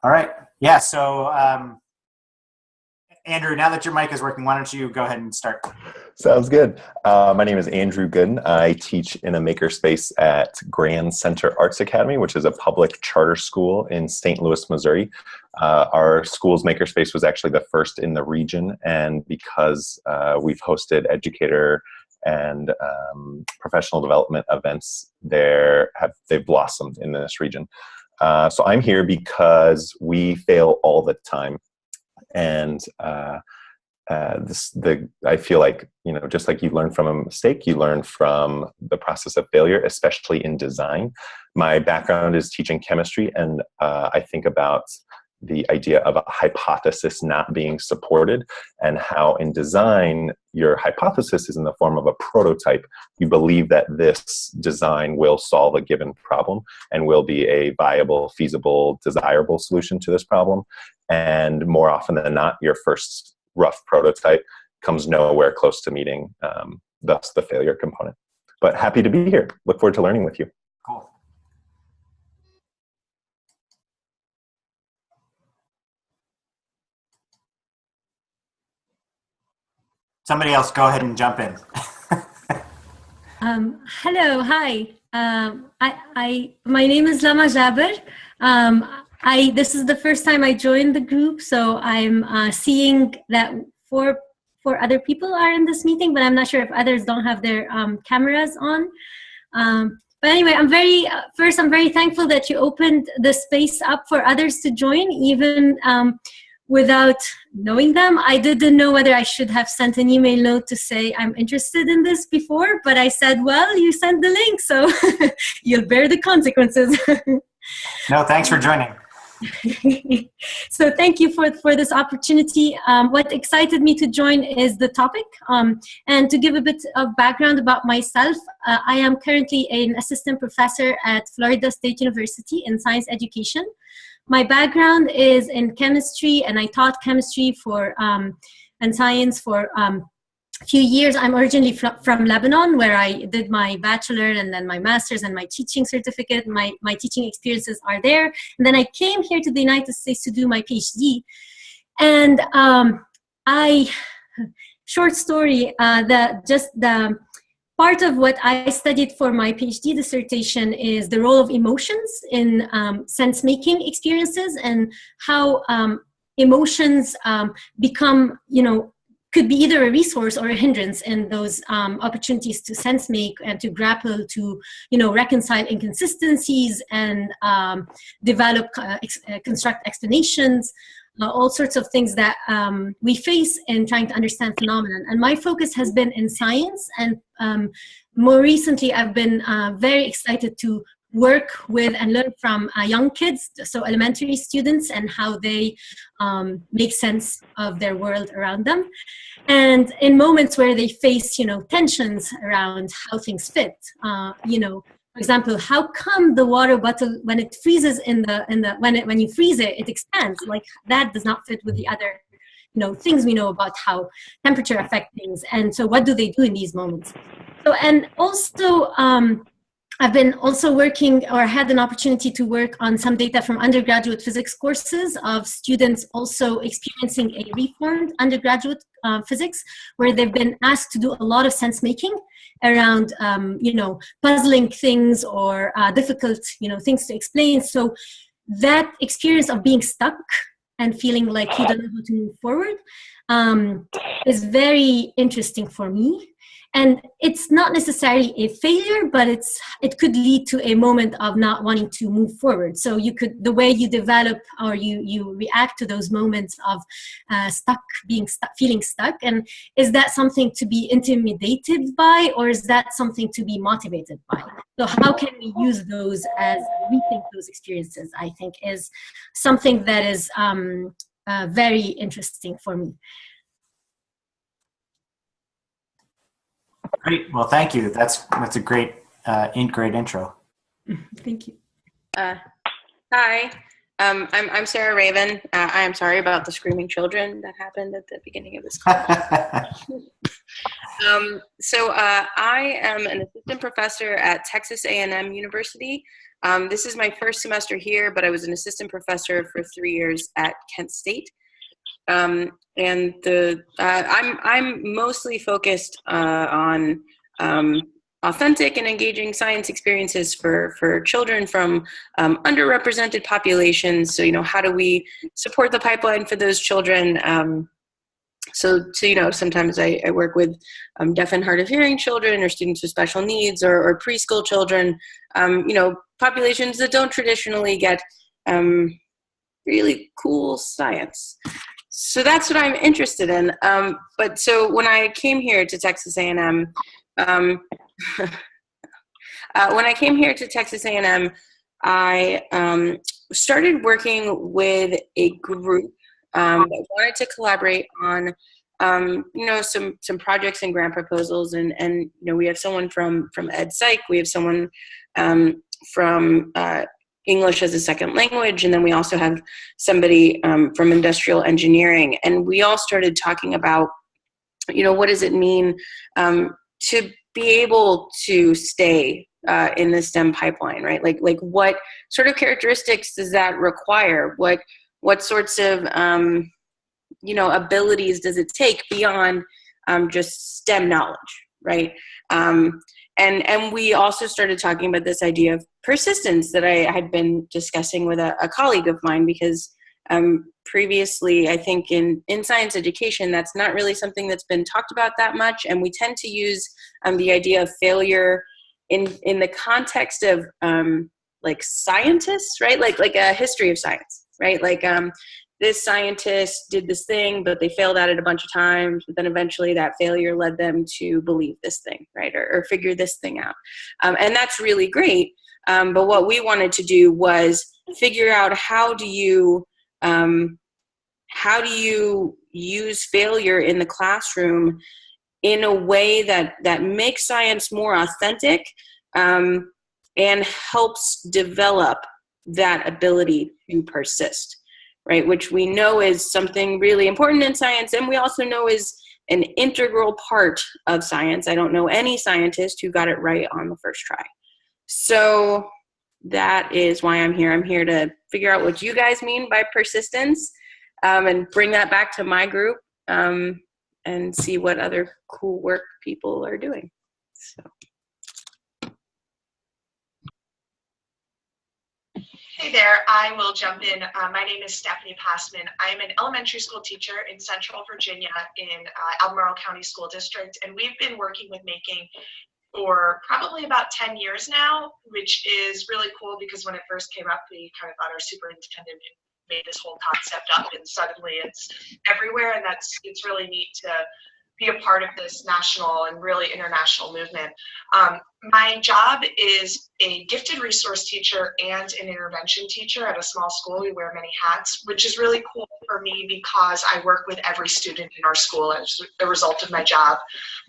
All right. Yeah. So, Andrew, now that your mic is working, why don't you go ahead and start? Sounds good. My name is Andrew Gooden. I teach in a makerspace at Grand Center Arts Academy, which is a public charter school in St. Louis, Missouri. Our school's makerspace was actually the first in the region, and because we've hosted educator and professional development events there, they've blossomed in this region. So I'm here because we fail all the time. And I feel like, just like you learn from a mistake, you learn from the process of failure, especially in design. My background is teaching chemistry, and I think about the idea of a hypothesis not being supported, and how in design, your hypothesis is in the form of a prototype. You believe that this design will solve a given problem and will be a viable, feasible, desirable solution to this problem. And more often than not, your first rough prototype comes nowhere close to meeting, thus the failure component. But happy to be here. Look forward to learning with you. Cool. Somebody else, go ahead and jump in. Hello, hi. My name is Lama Jaber. This is the first time I joined the group, so I'm seeing that four other people are in this meeting, but I'm not sure if others don't have their cameras on. But anyway, I'm very thankful that you opened the space up for others to join, even without knowing them. I didn't know whether I should have sent an email note to say I'm interested in this before, but I said, well, you sent the link, so you'll bear the consequences. No, thanks for joining. So thank you for this opportunity. What excited me to join is the topic. And to give a bit of background about myself, I am currently an assistant professor at Florida State University in science education. My background is in chemistry, and I taught chemistry and science for a few years. I'm originally from Lebanon, where I did my bachelor and then my master's and my teaching certificate. My teaching experiences are there. And then I came here to the United States to do my PhD. And short story, the part of what I studied for my PhD dissertation is the role of emotions in sense-making experiences, and how emotions become, could be either a resource or a hindrance in those opportunities to sense make and to grapple, to reconcile inconsistencies and construct explanations, all sorts of things that we face in trying to understand phenomenon. And my focus has been in science, and more recently I've been very excited to work with and learn from young kids, so elementary students, and how they make sense of their world around them. And in moments where they face, tensions around how things fit, for example, how come the water bottle, when it freezes when you freeze it, it expands? Like, that does not fit with the other, things we know about how temperature affects things. And so what do they do in these moments? So, and also, I've been also working, or had an opportunity to work on some data from undergraduate physics courses of students also experiencing a reformed undergraduate physics, where they've been asked to do a lot of sense making around, puzzling things or difficult, things to explain. So that experience of being stuck and feeling like you don't know how to move forward is very interesting for me. And it's not necessarily a failure, but it could lead to a moment of not wanting to move forward. So the way you develop or you react to those moments of feeling stuck, and is that something to be intimidated by, or is that something to be motivated by? So how can we use those as rethink those experiences, I think, is something that is very interesting for me. Great. Well, thank you. That's a great intro. Thank you. Hi, I'm Sarah Raven. I am sorry about the screaming children that happened at the beginning of this call. So I am an assistant professor at Texas A&M University. This is my first semester here, but I was an assistant professor for 3 years at Kent State. And I'm mostly focused on authentic and engaging science experiences for children from underrepresented populations. So, how do we support the pipeline for those children? So sometimes I work with deaf and hard of hearing children or students with special needs or preschool children, populations that don't traditionally get really cool science. So that's what I'm interested in. But so when I came here to Texas A&M, I started working with a group that wanted to collaborate on, some projects and grant proposals. And we have someone from Ed Psych, we have someone from English as a second language, and then we also have somebody from industrial engineering. And we all started talking about, what does it mean to be able to stay in the STEM pipeline, right? Like what sort of characteristics does that require? What sorts of, abilities does it take beyond just STEM knowledge, right? And we also started talking about this idea of persistence that I had been discussing with a colleague of mine, because previously, I think in science education, that's not really something that's been talked about that much. And we tend to use the idea of failure in the context of like scientists, right? Like a history of science, right? Like this scientist did this thing, but they failed at it a bunch of times. But then eventually that failure led them to believe this thing, right? Or figure this thing out. And that's really great. But what we wanted to do was figure out how do you use failure in the classroom in a way that makes science more authentic and helps develop that ability to persist, right? Which we know is something really important in science, and we also know is an integral part of science. I don't know any scientist who got it right on the first try. So that is why I'm here. I'm here to figure out what you guys mean by persistence and bring that back to my group and see what other cool work people are doing. So. Hey there, I will jump in. My name is Stephanie Passman. I'm an elementary school teacher in Central Virginia in Albemarle County School District, and we've been working with making for probably about 10 years now, which is really cool because when it first came up, we kind of thought our superintendent made this whole concept up, and suddenly it's everywhere, and it's really neat to be a part of this national and really international movement. My job is a gifted resource teacher and an intervention teacher at a small school. We wear many hats, which is really cool for me because I work with every student in our school as a result of my job.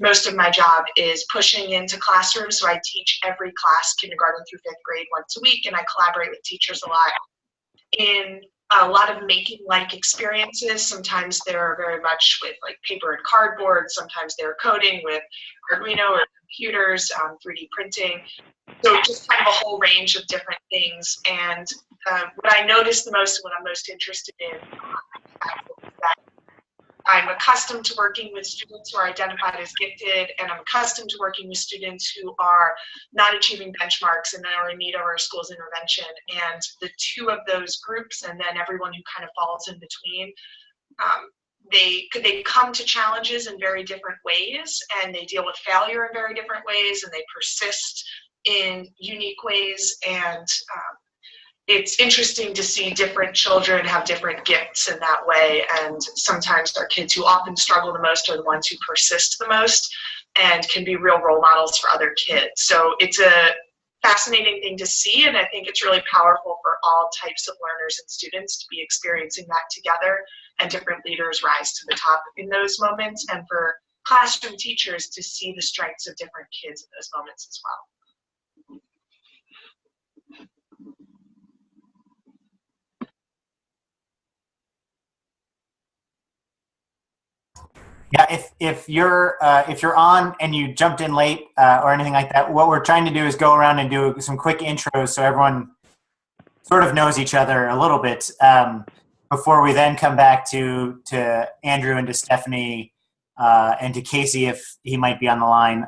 Most of my job is pushing into classrooms, so I teach every class, kindergarten through 5th grade, once a week, and I collaborate with teachers a lot in a lot of making-like experiences. Sometimes they're very much with like paper and cardboard. Sometimes they're coding with Arduino or computers, 3D printing. So just kind of a whole range of different things. And what I notice the most, what I'm most interested in, is that I'm accustomed to working with students who are identified as gifted, and I'm accustomed to working with students who are not achieving benchmarks and are in need of our school's intervention. And the two of those groups, and then everyone who kind of falls in between, they come to challenges in very different ways, and they deal with failure in very different ways, and they persist in unique ways. And it's interesting to see different children have different gifts in that way, and sometimes our kids who often struggle the most are the ones who persist the most and can be real role models for other kids. So it's a fascinating thing to see, and I think it's really powerful for all types of learners and students to be experiencing that together, and different leaders rise to the top in those moments, and for classroom teachers to see the strengths of different kids in those moments as well. Yeah, if you're on and you jumped in late or anything like that, what we're trying to do is go around and do some quick intros so everyone sort of knows each other a little bit before we then come back to Andrew and to Stephanie and to Casey if he might be on the line.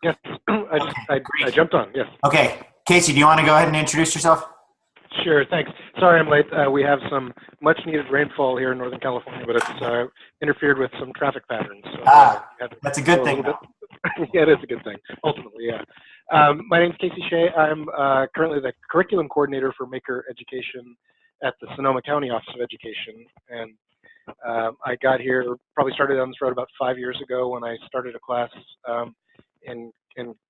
Yes, I jumped on. Yes. Okay, Casey, do you want to go ahead and introduce yourself? Sure, thanks. Sorry I'm late. We have some much-needed rainfall here in Northern California, but it's interfered with some traffic patterns. So, that's a good thing. Yeah, it is a good thing, ultimately, yeah. My name is Casey Shea. I'm currently the curriculum coordinator for Maker Education at the Sonoma County Office of Education. And I got here, probably started on this road about 5 years ago when I started a class in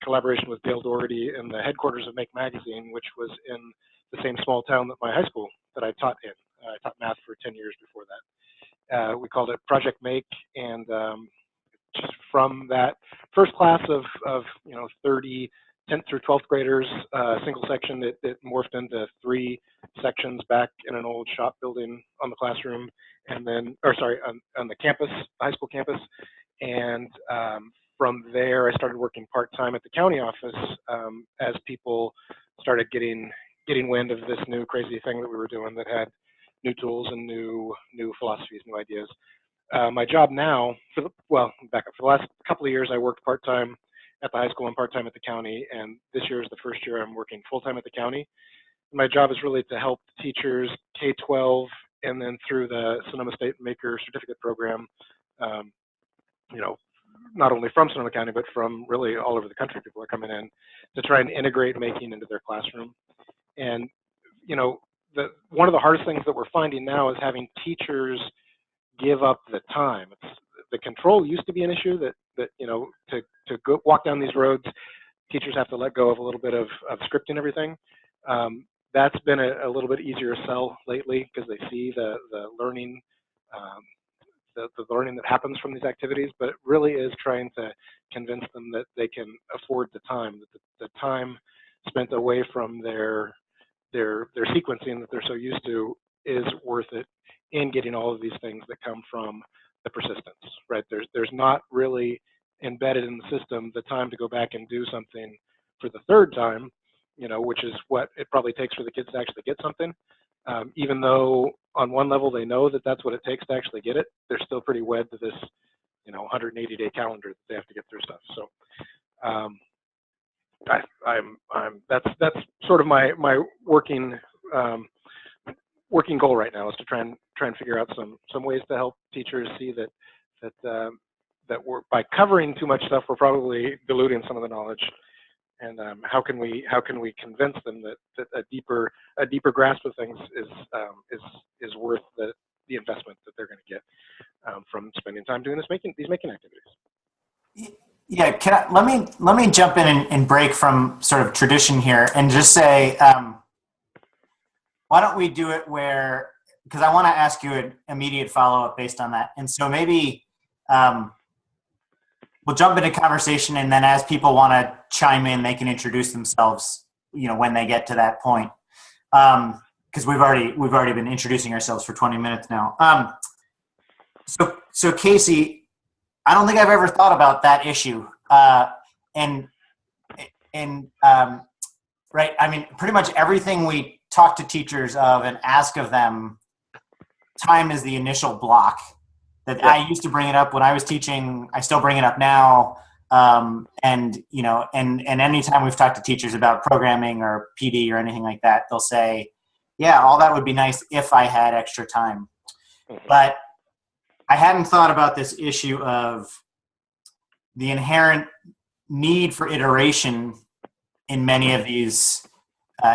collaboration with Dale Doherty in the headquarters of Make Magazine, which was in the same small town that my high school that I taught in. I taught math for 10 years before that. We called it Project Make, and just from that first class of 30 10th through 12th graders, single section, it morphed into 3 sections back in an old shop building on the classroom, and then, on the campus, high school campus. And from there, I started working part-time at the county office as people started getting wind of this new crazy thing that we were doing that had new tools and new philosophies, new ideas. My job now, back up. For the last couple of years, I worked part-time at the high school and part-time at the county, and this year is the first year I'm working full-time at the county. My job is really to help teachers K-12 and then through the Sonoma State Maker Certificate Program, not only from Sonoma County, but from really all over the country. People are coming in to try and integrate making into their classroom. And, one of the hardest things that we're finding now is having teachers give up the time. The control used to be an issue that to go walk down these roads, teachers have to let go of a little bit of scripting everything. That's been a little bit easier to sell lately because they see the learning, the learning that happens from these activities, but it really is trying to convince them that they can afford the time, that the time spent away from their sequencing that they're so used to is worth it in getting all of these things that come from the persistence, right? There's not really embedded in the system the time to go back and do something for the 3rd time, which is what it probably takes for the kids to actually get something. Even though on one level they know that that's what it takes to actually get it, they're still pretty wed to this, 180-day calendar that they have to get through stuff. So that's sort of my working goal right now is to try and figure out some ways to help teachers see that we're, by covering too much stuff, we're probably diluting some of the knowledge. And how can we convince them that a deeper grasp of things is worth the investment that they're going to get from spending time doing these making activities. Yeah, let me jump in and break from sort of tradition here and just say, why don't we do it where, because I want to ask you an immediate follow-up based on that. And so maybe we'll jump into conversation, and then as people want to chime in, they can introduce themselves, when they get to that point. Because we've already been introducing ourselves for 20 minutes now. So Casey, I don't think I've ever thought about that issue. Right. I mean, pretty much everything we talk to teachers of and ask of them, time is the initial block. That yeah. I used to bring it up when I was teaching. I still bring it up now. And anytime we've talked to teachers about programming or PD or anything like that, they'll say, yeah, all that would be nice if I had extra time. But I hadn't thought about this issue of the inherent need for iteration in many of these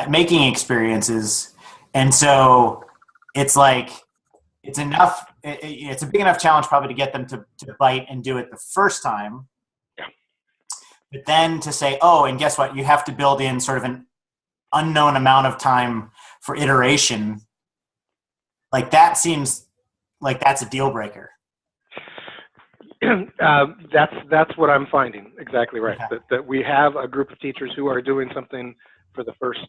making experiences. And so it's like, it's a big enough challenge probably to get them to bite and do it the first time. Yeah. But then to say, oh, and guess what? You have to build in sort of an unknown amount of time for iteration. Like that seems like that's a deal breaker. That's what I'm finding. Exactly right. Okay. That we have a group of teachers who are doing something for the first,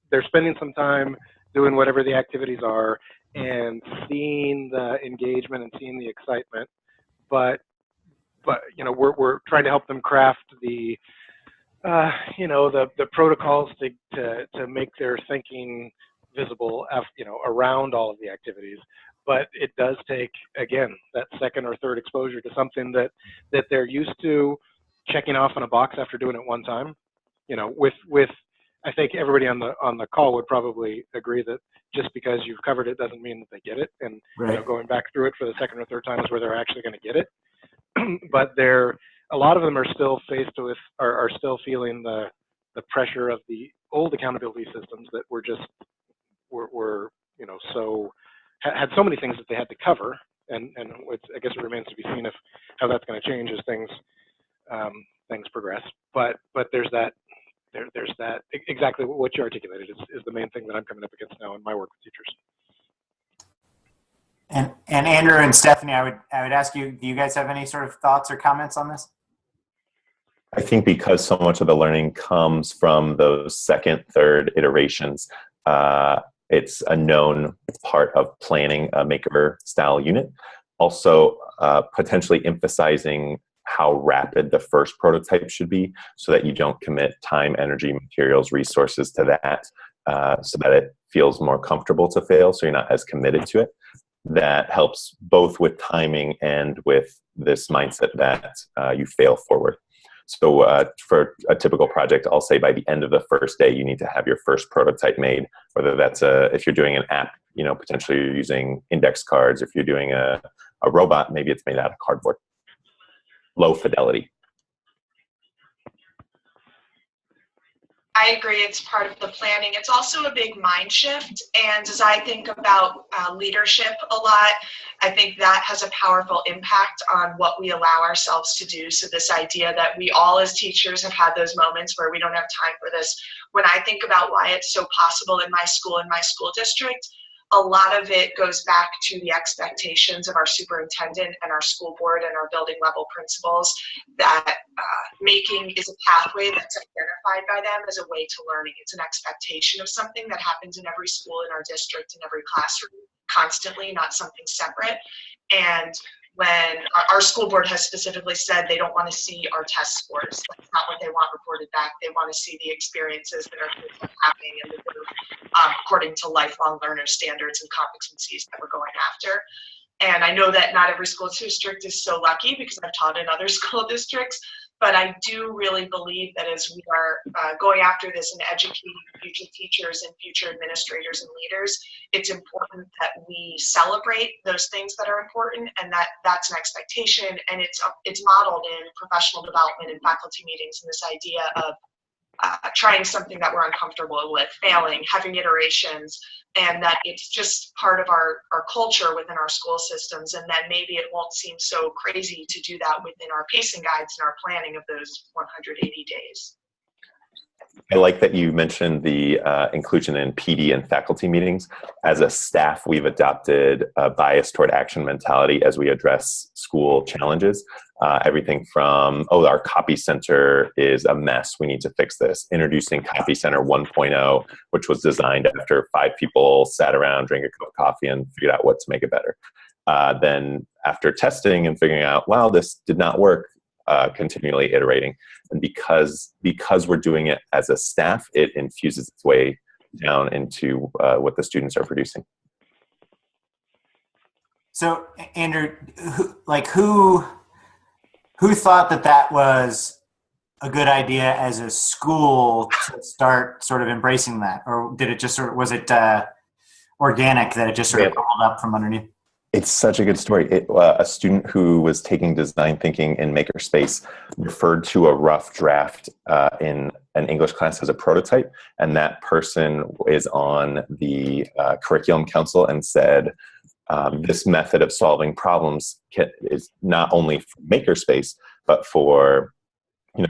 they're spending some time doing whatever the activities are and seeing the engagement and seeing the excitement, but but we're trying to help them craft the the protocols to make their thinking visible, around all of the activities. But it does take, again, that second or third exposure to something that they're used to checking off in a box after doing it one time. With I think everybody on the call would probably agree that just because you've covered it doesn't mean that they get it, and Right. Going back through it for the second or third time is where they're actually going to get it. But a lot of them are still faced with, are still feeling the pressure of the old accountability systems that were so had so many things that they had to cover, and I guess it remains to be seen how that's going to change as things progress. But there's that exactly what you articulated is the main thing that I'm coming up against now in my work with teachers. And Andrew and Stephanie, I would ask you, do you guys have any sort of thoughts or comments on this? I think because so much of the learning comes from those second, third iterations, it's a known part of planning a maker style unit. Also, potentially emphasizing how rapid the first prototype should be so that you don't commit time, energy, materials, resources to that, so that it feels more comfortable to fail, so you're not as committed to it. That helps both with timing and with this mindset that you fail forward. So for a typical project, I'll say by the end of the first day, you need to have your first prototype made, whether that's if you're doing an app, potentially you're using index cards. If you're doing a robot, maybe it's made out of cardboard. Low fidelity. I agree, it's part of the planning. It's also a big mind shift. And as I think about leadership a lot, I think that has a powerful impact on what we allow ourselves to do. So this idea that we all as teachers have had those moments where we don't have time for this. When I think about why it's so possible in my school district, a lot of it goes back to the expectations of our superintendent and our school board and our building level principals that making is a pathway that's identified by them as a way to learning. It's an expectation of something that happens in every school in our district, in every classroom, constantly, not something separate. And when our school board has specifically said they don't want to see our test scores. That's not what they want reported back. They want to see the experiences that are happening and that are according to lifelong learner standards and competencies that we're going after. And I know that not every school district is so lucky because I've taught in other school districts, but I do really believe that as we are going after this and educating future teachers and future administrators and leaders, it's important that we celebrate those things that are important, and that's an expectation, and it's modeled in professional development and faculty meetings, and this idea of trying something that we're uncomfortable with, failing, having iterations, and that it's just part of our culture within our school systems, and then maybe it won't seem so crazy to do that within our pacing guides and our planning of those 180 days. I like that you mentioned the inclusion in PD and faculty meetings. As a staff, we've adopted a bias toward action mentality as we address school challenges. Everything from, our copy center is a mess, we need to fix this. Introducing Copy Center 1.0, which was designed after 5 people sat around, drank a cup of coffee, and figured out what to make it better. Then after testing and figuring out, wow, this did not work, continually iterating. And because we're doing it as a staff, it infuses its way down into what the students are producing. So, Andrew, who thought that was a good idea as a school to start sort of embracing that, or did it just was it organic that it just sort of bubbled up from underneath? It's such a good story. A student who was taking design thinking in Makerspace referred to a rough draft in an English class as a prototype, and that person is on the curriculum council and said, this method of solving problems is not only for Makerspace, but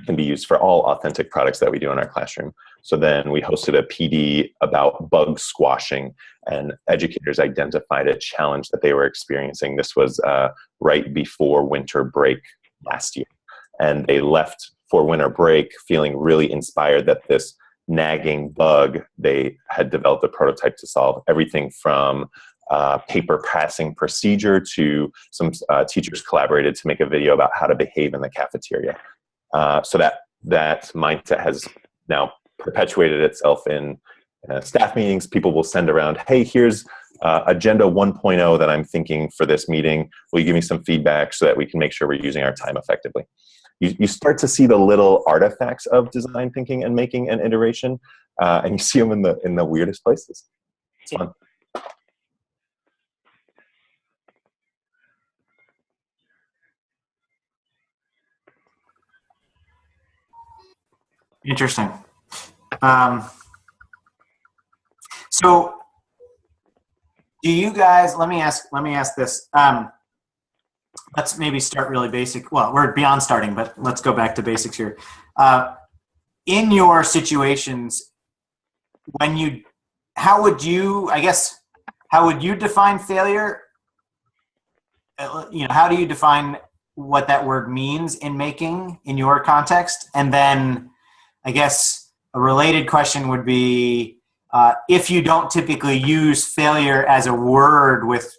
can be used for all authentic products that we do in our classroom. So then we hosted a PD about bug squashing, and educators identified a challenge that they were experiencing. This was right before winter break last year. And they left for winter break feeling really inspired that this nagging bug they had developed a prototype to solve. Everything from paper passing procedure to some teachers collaborated to make a video about how to behave in the cafeteria. So that mindset has now perpetuated itself in staff meetings. People will send around, hey, here's agenda 1.0 that I'm thinking for this meeting. Will you give me some feedback so that we can make sure we're using our time effectively? You start to see the little artifacts of design thinking and making and iteration, and you see them in the weirdest places. It's fun. Interesting. So, do you guys? Let me ask this. Let's maybe start really basic. Well, we're beyond starting, but let's go back to basics here. In your situations, how would you define failure? How do you define what that word means in making in your context? And then I guess a related question would be, if you don't typically use failure as a word with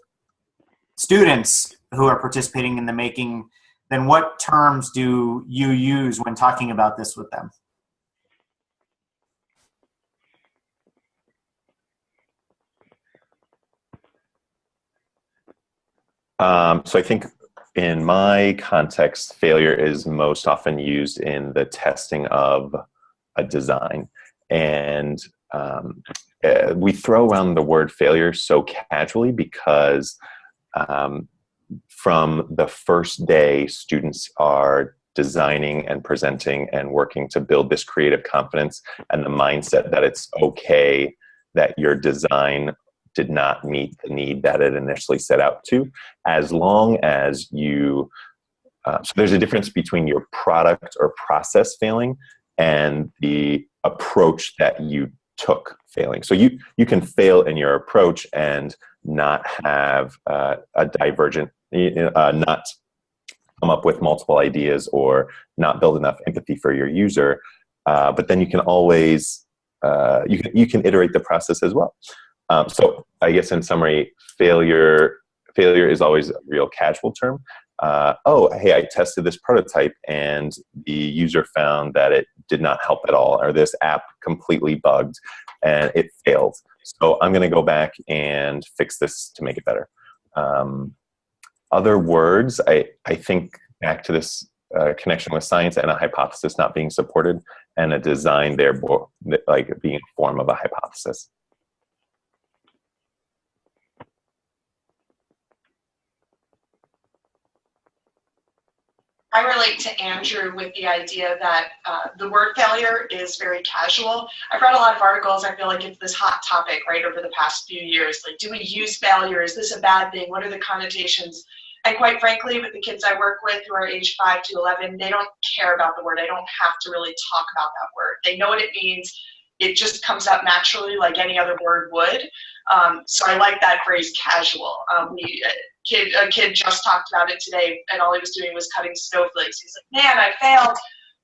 students who are participating in the making, then what terms do you use when talking about this with them? So I think in my context, failure is most often used in the testing of a design. And we throw around the word failure so casually because from the first day, students are designing and presenting and working to build this creative confidence and the mindset that it's okay that your design did not meet the need that it initially set out to, as long as you, so there's a difference between your product or process failing and the approach that you took failing. So you can fail in your approach and not have a divergent, not come up with multiple ideas or not build enough empathy for your user, but then you can always, you can iterate the process as well. So I guess in summary, failure is always a real casual term. Oh, hey, I tested this prototype and the user found that it did not help at all, or this app completely bugged and it failed. So I'm going to go back and fix this to make it better. Other words, I think back to this connection with science and a hypothesis not being supported, and a design there like being a form of a hypothesis. I relate to Andrew with the idea that the word failure is very casual. I've read a lot of articles. I feel like it's this hot topic right over the past few years. Like, do we use failure? Is this a bad thing? What are the connotations? And quite frankly, with the kids I work with who are age 5 to 11, they don't care about the word. I don't have to really talk about that word. They know what it means. It just comes up naturally like any other word would. So I like that phrase, casual. A kid just talked about it today, and all he was doing was cutting snowflakes. He's like, man, I failed,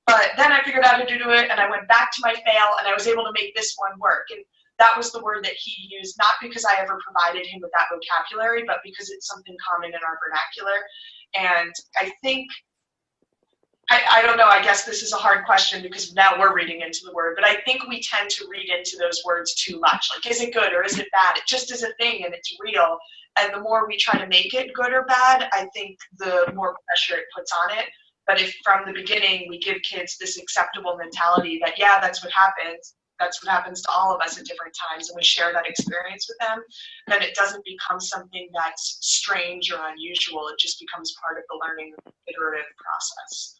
but then I figured out how to do it, and I went back to my fail, and I was able to make this one work. And that was the word that he used, not because I ever provided him with that vocabulary, but because it's something common in our vernacular. And I think, I don't know, I guess this is a hard question because now we're reading into the word, but I think we tend to read into those words too much. Like, is it good or is it bad? It just is a thing and it's real. And the more we try to make it good or bad, I think the more pressure it puts on it. But if from the beginning we give kids this acceptable mentality that, yeah, that's what happens to all of us at different times, and we share that experience with them, then it doesn't become something that's strange or unusual. It just becomes part of the learning iterative process.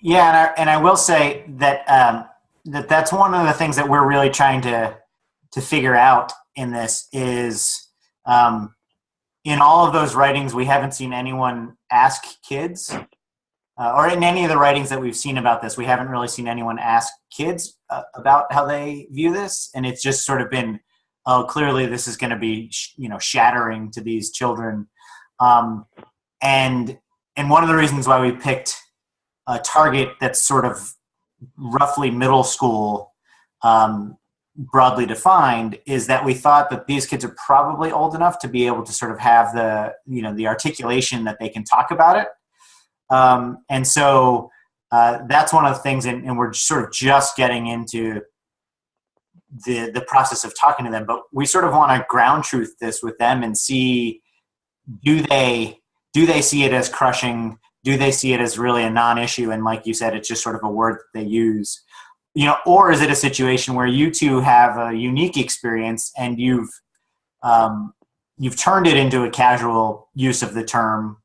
Yeah, and I will say that that's one of the things that we're really trying to figure out in this is in all of those writings, we haven't seen anyone ask kids, or in any of the writings that we've seen about this, we haven't really seen anyone ask kids about how they view this, and it's just sort of been, oh, clearly this is going to be shattering to these children, and one of the reasons why we picked a target that's sort of roughly middle school, broadly defined, is that we thought that these kids are probably old enough to be able to sort of have the, the articulation that they can talk about it. And so that's one of the things, and we're sort of just getting into the process of talking to them, but we sort of want to ground truth this with them and see, do they see it as crushing? Do they see it as really a non-issue? And like you said, it's just sort of a word that they use, or is it a situation where you two have a unique experience and you've turned it into a casual use of the term,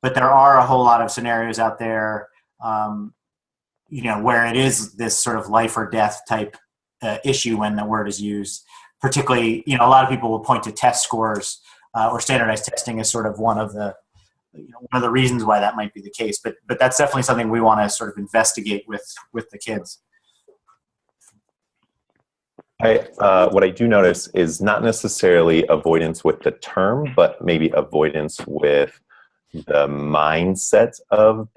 but there are a whole lot of scenarios out there, where it is this sort of life or death type issue when the word is used. Particularly, a lot of people will point to test scores or standardized testing as sort of one of the reasons why that might be the case. But that's definitely something we want to sort of investigate with the kids. What I do notice is not necessarily avoidance with the term, but maybe avoidance with the mindset of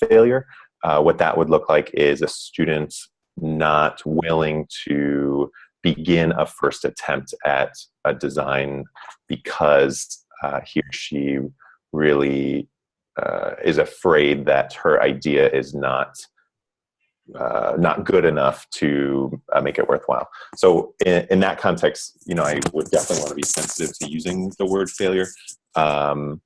failure. What that would look like is a student not willing to begin a first attempt at a design because he or she really is afraid that her idea is not good enough to make it worthwhile. So in that context, I would definitely want to be sensitive to using the word failure. And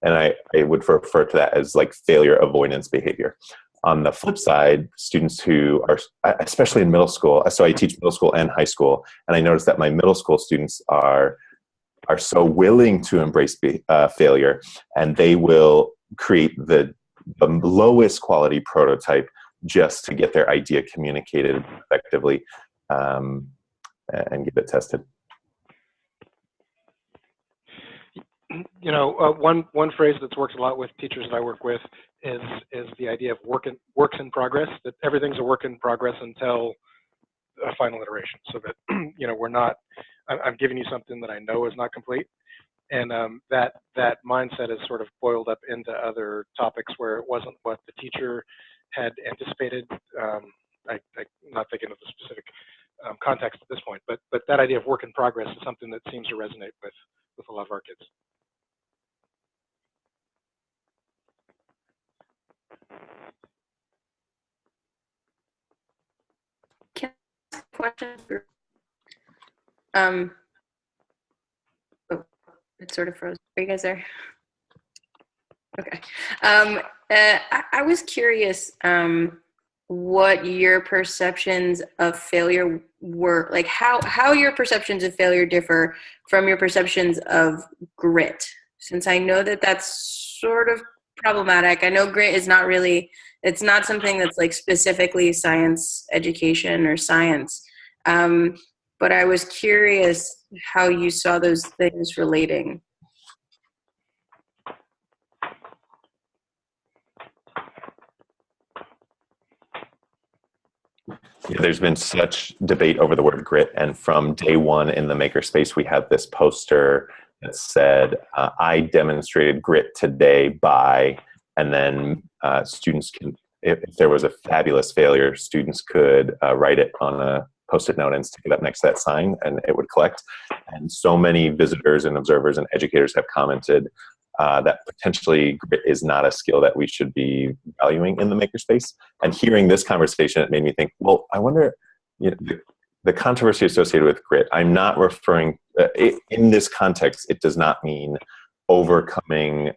I would refer to that as like failure avoidance behavior. On the flip side, students who are, especially in middle school, so I teach middle school and high school, and I notice that my middle school students are so willing to embrace failure, and they will create the lowest quality prototype just to get their idea communicated effectively and get it tested. One phrase that's worked a lot with teachers that I work with is the idea of works in progress, that everything's a work in progress until a final iteration, so that we're not, I'm giving you something that I know is not complete, and that mindset is sort of boiled up into other topics where it wasn't what the teacher had anticipated. I'm not thinking of the specific context at this point, but that idea of work in progress is something that seems to resonate with a lot of our kids. Question. Oh, it sort of froze. Are you guys there? Okay. I was curious what your perceptions of failure were, like how your perceptions of failure differ from your perceptions of grit, since I know that that's sort of problematic. I know grit is not really, it's not something that's like specifically science education or science. But I was curious how you saw those things relating. Yeah, there's been such debate over the word grit, and from day one in the makerspace, we had this poster that said, I demonstrated grit today by, and then students can, if there was a fabulous failure, students could write it on a Post-it note and stick it up next to that sign, and it would collect. And so many visitors and observers and educators have commented that potentially grit is not a skill that we should be valuing in the makerspace. And hearing this conversation, it made me think, well, I wonder, the controversy associated with grit, I'm not referring, in this context, it does not mean overcoming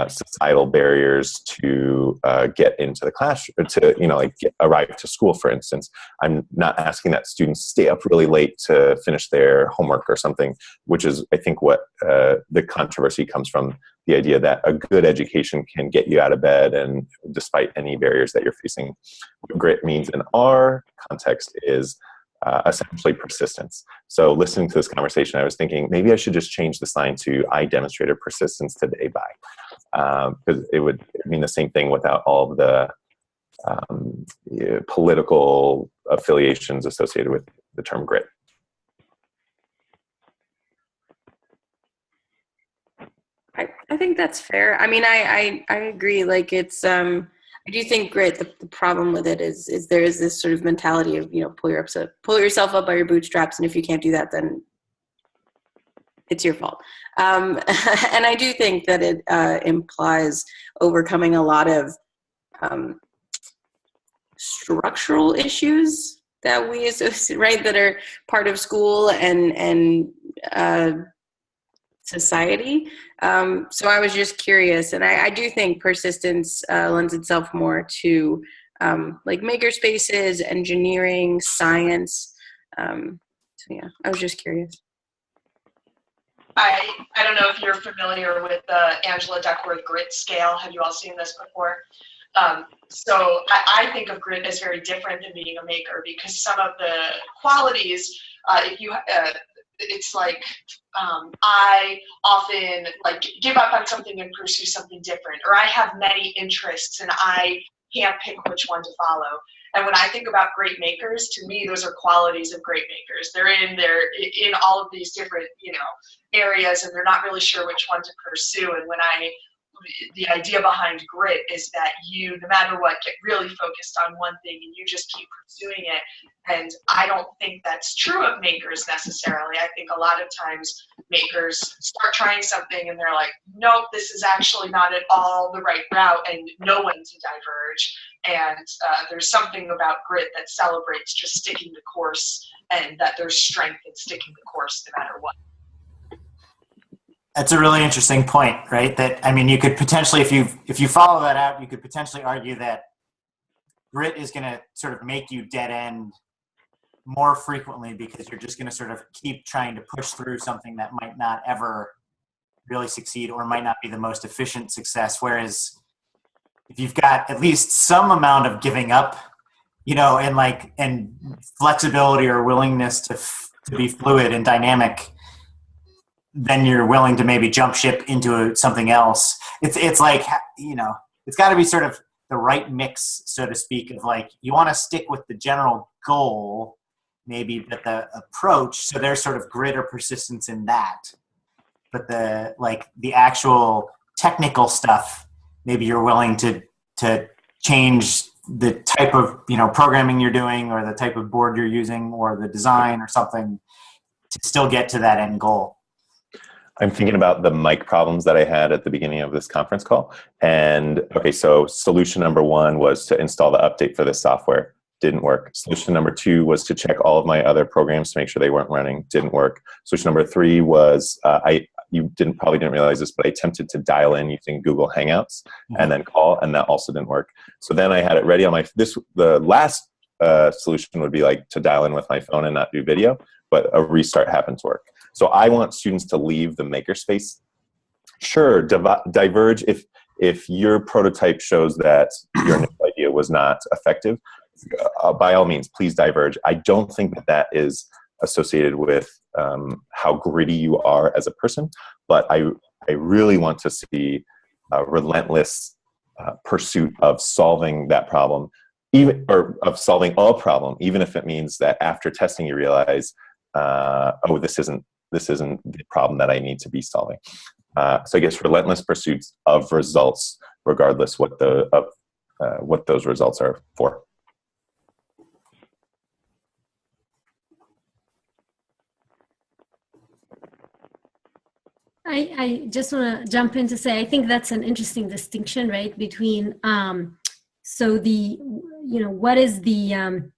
societal barriers to get into the classroom, to arrive to school, for instance. I'm not asking that students stay up really late to finish their homework or something, which is, I think, what the controversy comes from, the idea that a good education can get you out of bed, and despite any barriers that you're facing. What grit means in our context is essentially persistence. So listening to this conversation, I was thinking maybe I should just change the sign to I demonstrated persistence today by, because it would mean the same thing without all of the political affiliations associated with the term grit. I think that's fair. I mean, I agree. Like it's, I do think grit, the problem with it is there is this sort of mentality of, pull yourself up by your bootstraps, and if you can't do that, then it's your fault. And I do think that it implies overcoming a lot of structural issues that we associate, right, that are part of school and society. So I was just curious, and I do think persistence lends itself more to like maker spaces, engineering, science. So yeah, I was just curious. I don't know if you're familiar with the Angela Duckworth grit scale. Have you all seen this before? So I think of grit as very different than being a maker, because some of the qualities, it's like I often like give up on something and pursue something different, or I have many interests and I can't pick which one to follow. And when I think about great makers, to me, those are qualities of great makers. They're in all of these different, areas, and they're not really sure which one to pursue. And the idea behind grit is that you, no matter what, get really focused on one thing and you just keep pursuing it. And I don't think that's true of makers necessarily. I think a lot of times makers start trying something and they're like, nope, this is actually not at all the right route, and know when to diverge. And there's something about grit that celebrates just sticking the course, and that there's strength in sticking the course no matter what. That's a really interesting point, right? That, I mean, you could potentially, if you follow that out, you could potentially argue that grit is going to sort of make you dead end more frequently, because you're just going to sort of keep trying to push through something that might not ever really succeed, or might not be the most efficient success. Whereas if you've got at least some amount of giving up, and flexibility or willingness to be fluid and dynamic, then you're willing to maybe jump ship into something else. It's like, it's got to be sort of the right mix, so to speak, of like, you want to stick with the general goal, maybe, but the approach, so there's sort of grit or persistence in that. But the actual technical stuff, maybe you're willing to change the type of, programming you're doing, or the type of board you're using, or the design or something, to still get to that end goal. I'm thinking about the mic problems that I had at the beginning of this conference call. And okay, so solution number one was to install the update for this software. Didn't work. Solution number two was to check all of my other programs to make sure they weren't running. Didn't work. Solution number three was, you probably didn't realize this, but I attempted to dial in using Google Hangouts and then call, and that also didn't work. So then I had it ready on the last solution would be like to dial in with my phone and not do video, but a restart happened to work. So I want students to leave the makerspace. Sure, diverge if your prototype shows that your initial idea was not effective. By all means, please diverge. I don't think that is associated with how gritty you are as a person, but I really want to see a relentless pursuit of solving that problem, or of solving all problem, even if it means that after testing you realize, oh, this isn't the problem that I need to be solving. So I guess relentless pursuits of results, regardless what those results are for. I just want to jump in to say, I think that's an interesting distinction, right, between what is the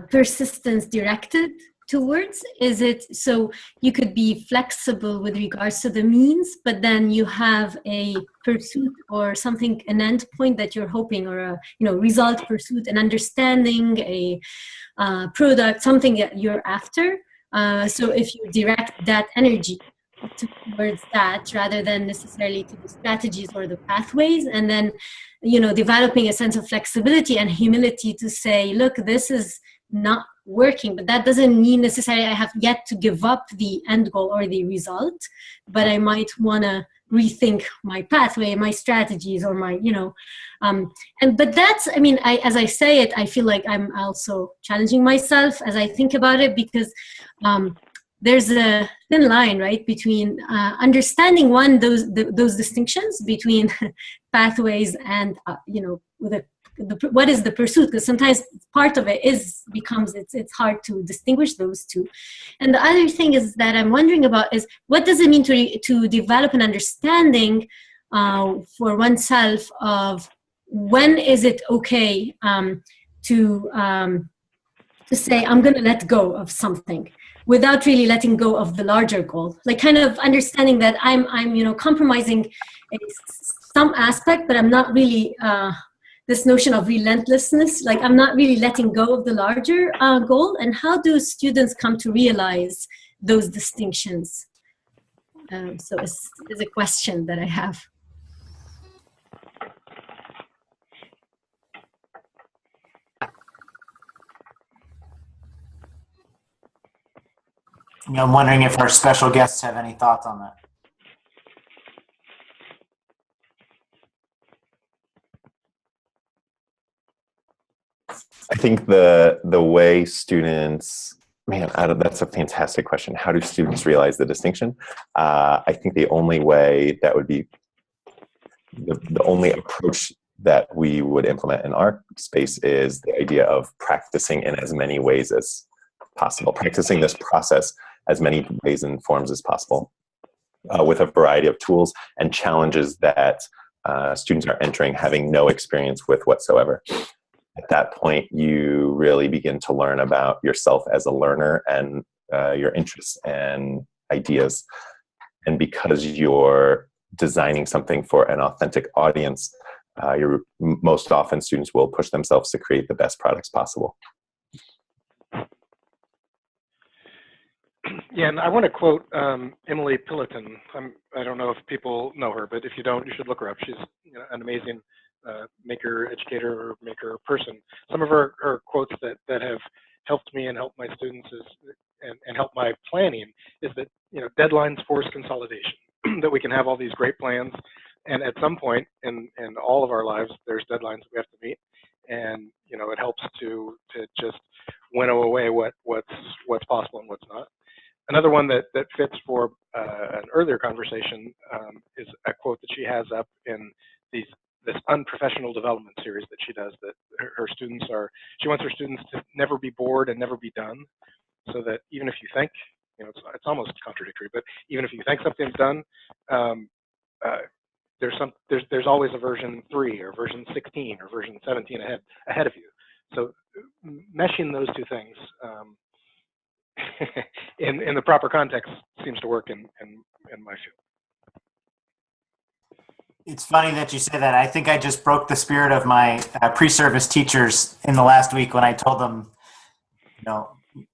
persistence directed towards? Is it so you could be flexible with regards to the means, but then you have a pursuit or something, an end point that you're hoping, or a result pursuit, an understanding, a product, something that you're after. So if you direct that energy towards that, rather than necessarily to the strategies or the pathways, and then developing a sense of flexibility and humility to say, look, this is not working, but that doesn't mean necessarily I have yet to give up the end goal or the result, but I might want to rethink my pathway, my strategies, or my but that's, as I say it, I feel like I'm also challenging myself as I think about it, because there's thin line, right, between understanding those distinctions between pathways and what is the pursuit, because sometimes part of it becomes it's hard to distinguish those two. And the other thing is that I'm wondering about is what does it mean to develop an understanding for oneself of when is it okay to say I'm going to let go of something without really letting go of the larger goal, like kind of understanding that I'm compromising some aspect, but I'm not really this notion of relentlessness, like I'm not really letting go of the larger goal. And how do students come to realize those distinctions? So it's a question that I have. I'm wondering if our special guests have any thoughts on that. I think the way students, that's a fantastic question. How do students realize the distinction? I think the only way that would be, the only approach that we would implement in our space is the idea of practicing in as many ways as possible, practicing this process as many ways and forms as possible with a variety of tools and challenges that students are entering having no experience with whatsoever. At that point, you really begin to learn about yourself as a learner and your interests and ideas. And because you're designing something for an authentic audience, most often students will push themselves to create the best products possible. Yeah, and I want to quote Emily Pilliton. I don't know if people know her, but if you don't, you should look her up. She's an amazing maker educator or maker person. Some of her quotes that have helped me and helped my students and helped my planning is that deadlines force consolidation. That we can have all these great plans, and at some point in all of our lives, there's deadlines we have to meet, and it helps to just winnow away what's possible and what's not. Another one that fits for an earlier conversation is a quote that she has up in this unprofessional development series that she does, that she wants her students to never be bored and never be done, so that even if you think, it's almost contradictory, but even if you think something's done, there's always a version 3 or version 16 or version 17 ahead of you. So meshing those two things in the proper context seems to work in my field. It's funny that you say that. I think I just broke the spirit of my pre-service teachers in the last week when I told them,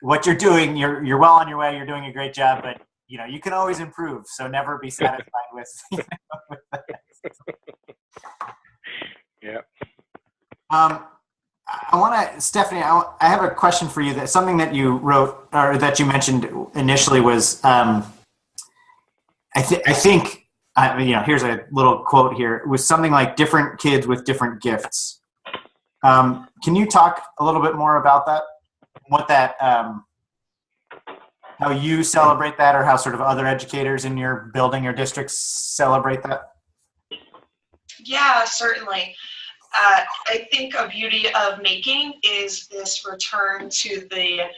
what you're doing, you're well on your way, you're doing a great job, but you can always improve. So never be satisfied with. With Yeah. I want to, Stephanie. I have a question for you. That something that you wrote or that you mentioned initially was, I think. Here's a little quote here. It was something like different kids with different gifts. Can you talk a little bit more about that? What that, how you celebrate that, or how sort of other educators in your building or districts celebrate that? Yeah, certainly. I think a beauty of making is this return to the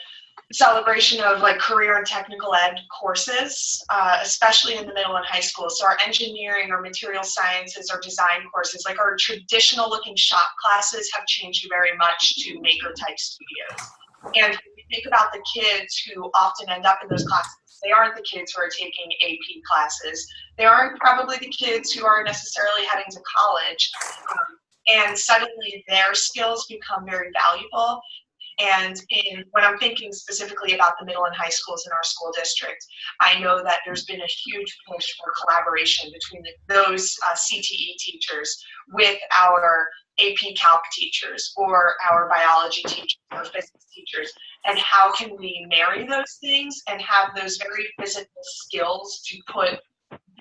celebration of like career and technical ed courses, especially in the middle and high school. So our engineering or material sciences or design courses, like our traditional looking shop classes, have changed very much to maker type studios. And if you think about the kids who often end up in those classes, they aren't the kids who are taking AP classes. They aren't probably the kids who are necessarily heading to college. And suddenly their skills become very valuable. And when I'm thinking specifically about the middle and high schools in our school district, I know that there's been a huge push for collaboration between those CTE teachers with our AP Calc teachers or our biology teachers or physics teachers. And how can we marry those things and have those very physical skills to put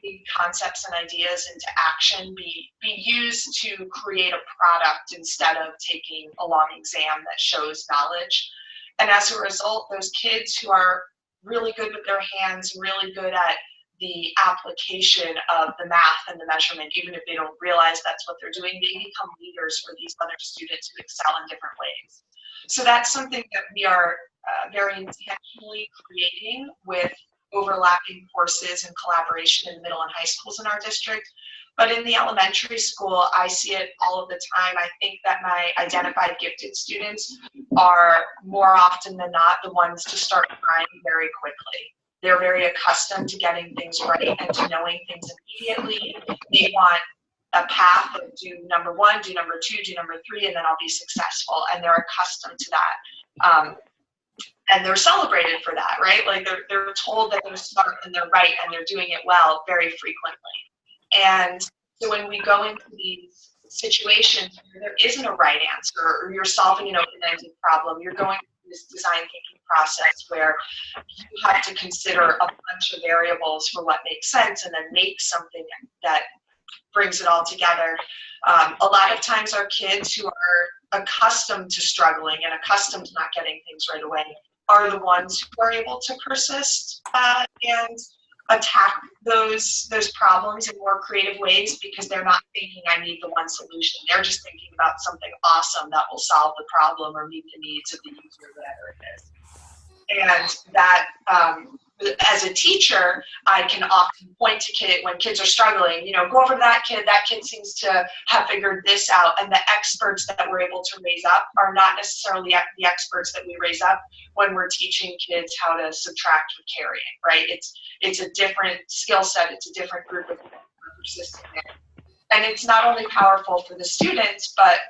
big concepts and ideas into action be used to create a product instead of taking a long exam that shows knowledge. And as a result, those kids who are really good with their hands, really good at the application of the math and the measurement, even if they don't realize that's what they're doing, they become leaders for these other students who excel in different ways. So that's something that we are very intentionally creating with overlapping courses and collaboration in middle and high schools in our district. But in the elementary school, I see it all of the time. I think that my identified gifted students are more often than not the ones to start crying very quickly. They're very accustomed to getting things right and to knowing things immediately. They want a path of do number one, do number two, do number three, and then I'll be successful. And they're accustomed to that. And they're celebrated for that, right? Like they're told that they're smart and they're right and they're doing it well very frequently. And so when we go into these situations where there isn't a right answer or you're solving an open-ended problem, you're going through this design thinking process where you have to consider a bunch of variables for what makes sense and then make something that brings it all together. A lot of times our kids who are accustomed to struggling and accustomed to not getting things right away are the ones who are able to persist and attack those problems in more creative ways because they're not thinking I need the one solution. They're just thinking about something awesome that will solve the problem or meet the needs of the user, whatever it is. And that, as a teacher, I can often point to when kids are struggling, go over to that kid seems to have figured this out. And the experts that we're able to raise up are not necessarily the experts that we raise up when we're teaching kids how to subtract with carrying, right? It's a different skill set. It's a different group of people who are persisting in. And it's not only powerful for the students, but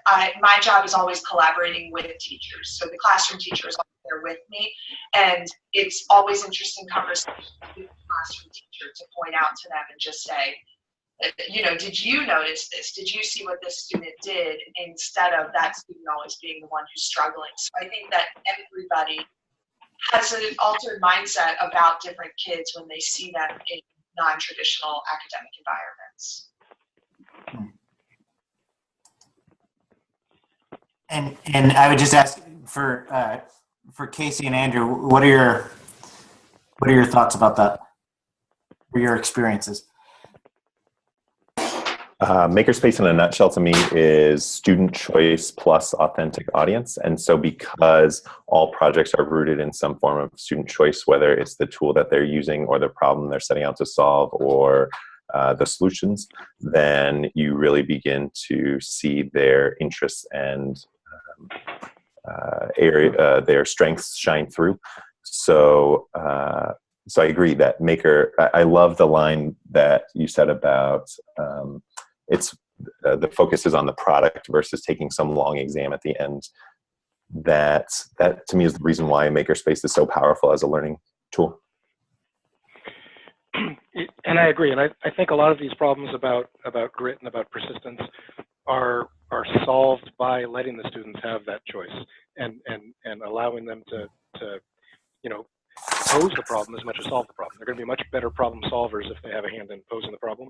my job is always collaborating with teachers. So the classroom teacher is always there with me. And it's always interesting conversations with the classroom teacher to point out to them and just say, did you notice this? Did you see what this student did? Instead of that student always being the one who's struggling. So I think that everybody has an altered mindset about different kids when they see them in non-traditional academic environments. And I would just ask for Casey and Andrew, what are your thoughts about that? Or your experiences? Makerspace in a nutshell to me is student choice plus authentic audience. And so because all projects are rooted in some form of student choice, whether it's the tool that they're using or the problem they're setting out to solve or the solutions, then you really begin to see their interests and their strengths shine through. So I agree that I love the line that you said about it's the focus is on the product versus taking some long exam at the end. That to me is the reason why Makerspace is so powerful as a learning tool. And I agree. And I think a lot of these problems about grit and about persistence are solved by letting the students have that choice and allowing them to pose the problem as much as solve the problem. They're going to be much better problem solvers if they have a hand in posing the problem.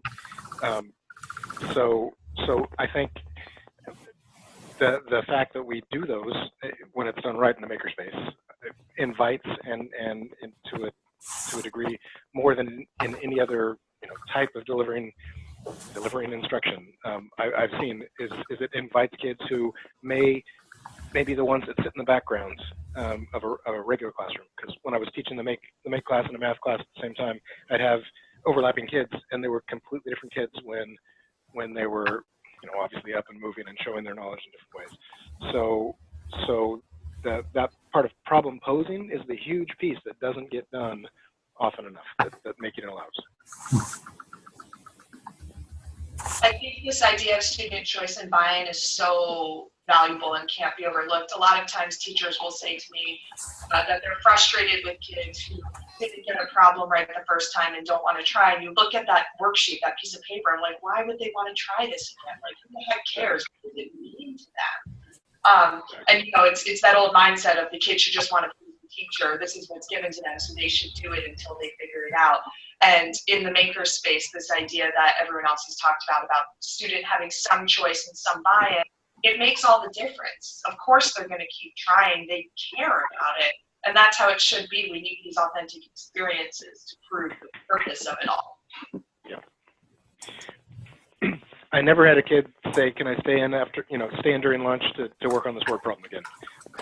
So I think the fact that we do those when it's done right in the Makerspace invites and to a degree more than in any other type of delivering instruction I've seen is it invites kids who may be the ones that sit in the background of a regular classroom. Because when I was teaching the make class and the math class at the same time, I'd have overlapping kids, and they were completely different kids when they were obviously up and moving and showing their knowledge in different ways. So that part of problem posing is the huge piece that doesn't get done often enough that making it allows. I think this idea of student choice and buy-in is so valuable and can't be overlooked. A lot of times teachers will say to me that they're frustrated with kids who didn't get a problem right the first time and don't want to try. And you look at that worksheet, that piece of paper, I'm like, why would they want to try this again? Like, who the heck cares? What does it mean to them? And it's that old mindset of the kid should just want to please the teacher. This is what's given to them, so they should do it until they figure it out. And in the makerspace, this idea that everyone else has talked about student having some choice and some buy-in, it makes all the difference. Of course they're going to keep trying. They care about it. And that's how it should be. We need these authentic experiences to prove the purpose of it all. Yeah. I never had a kid say, "Can I stay in after, stay in during lunch to work on this word problem again?"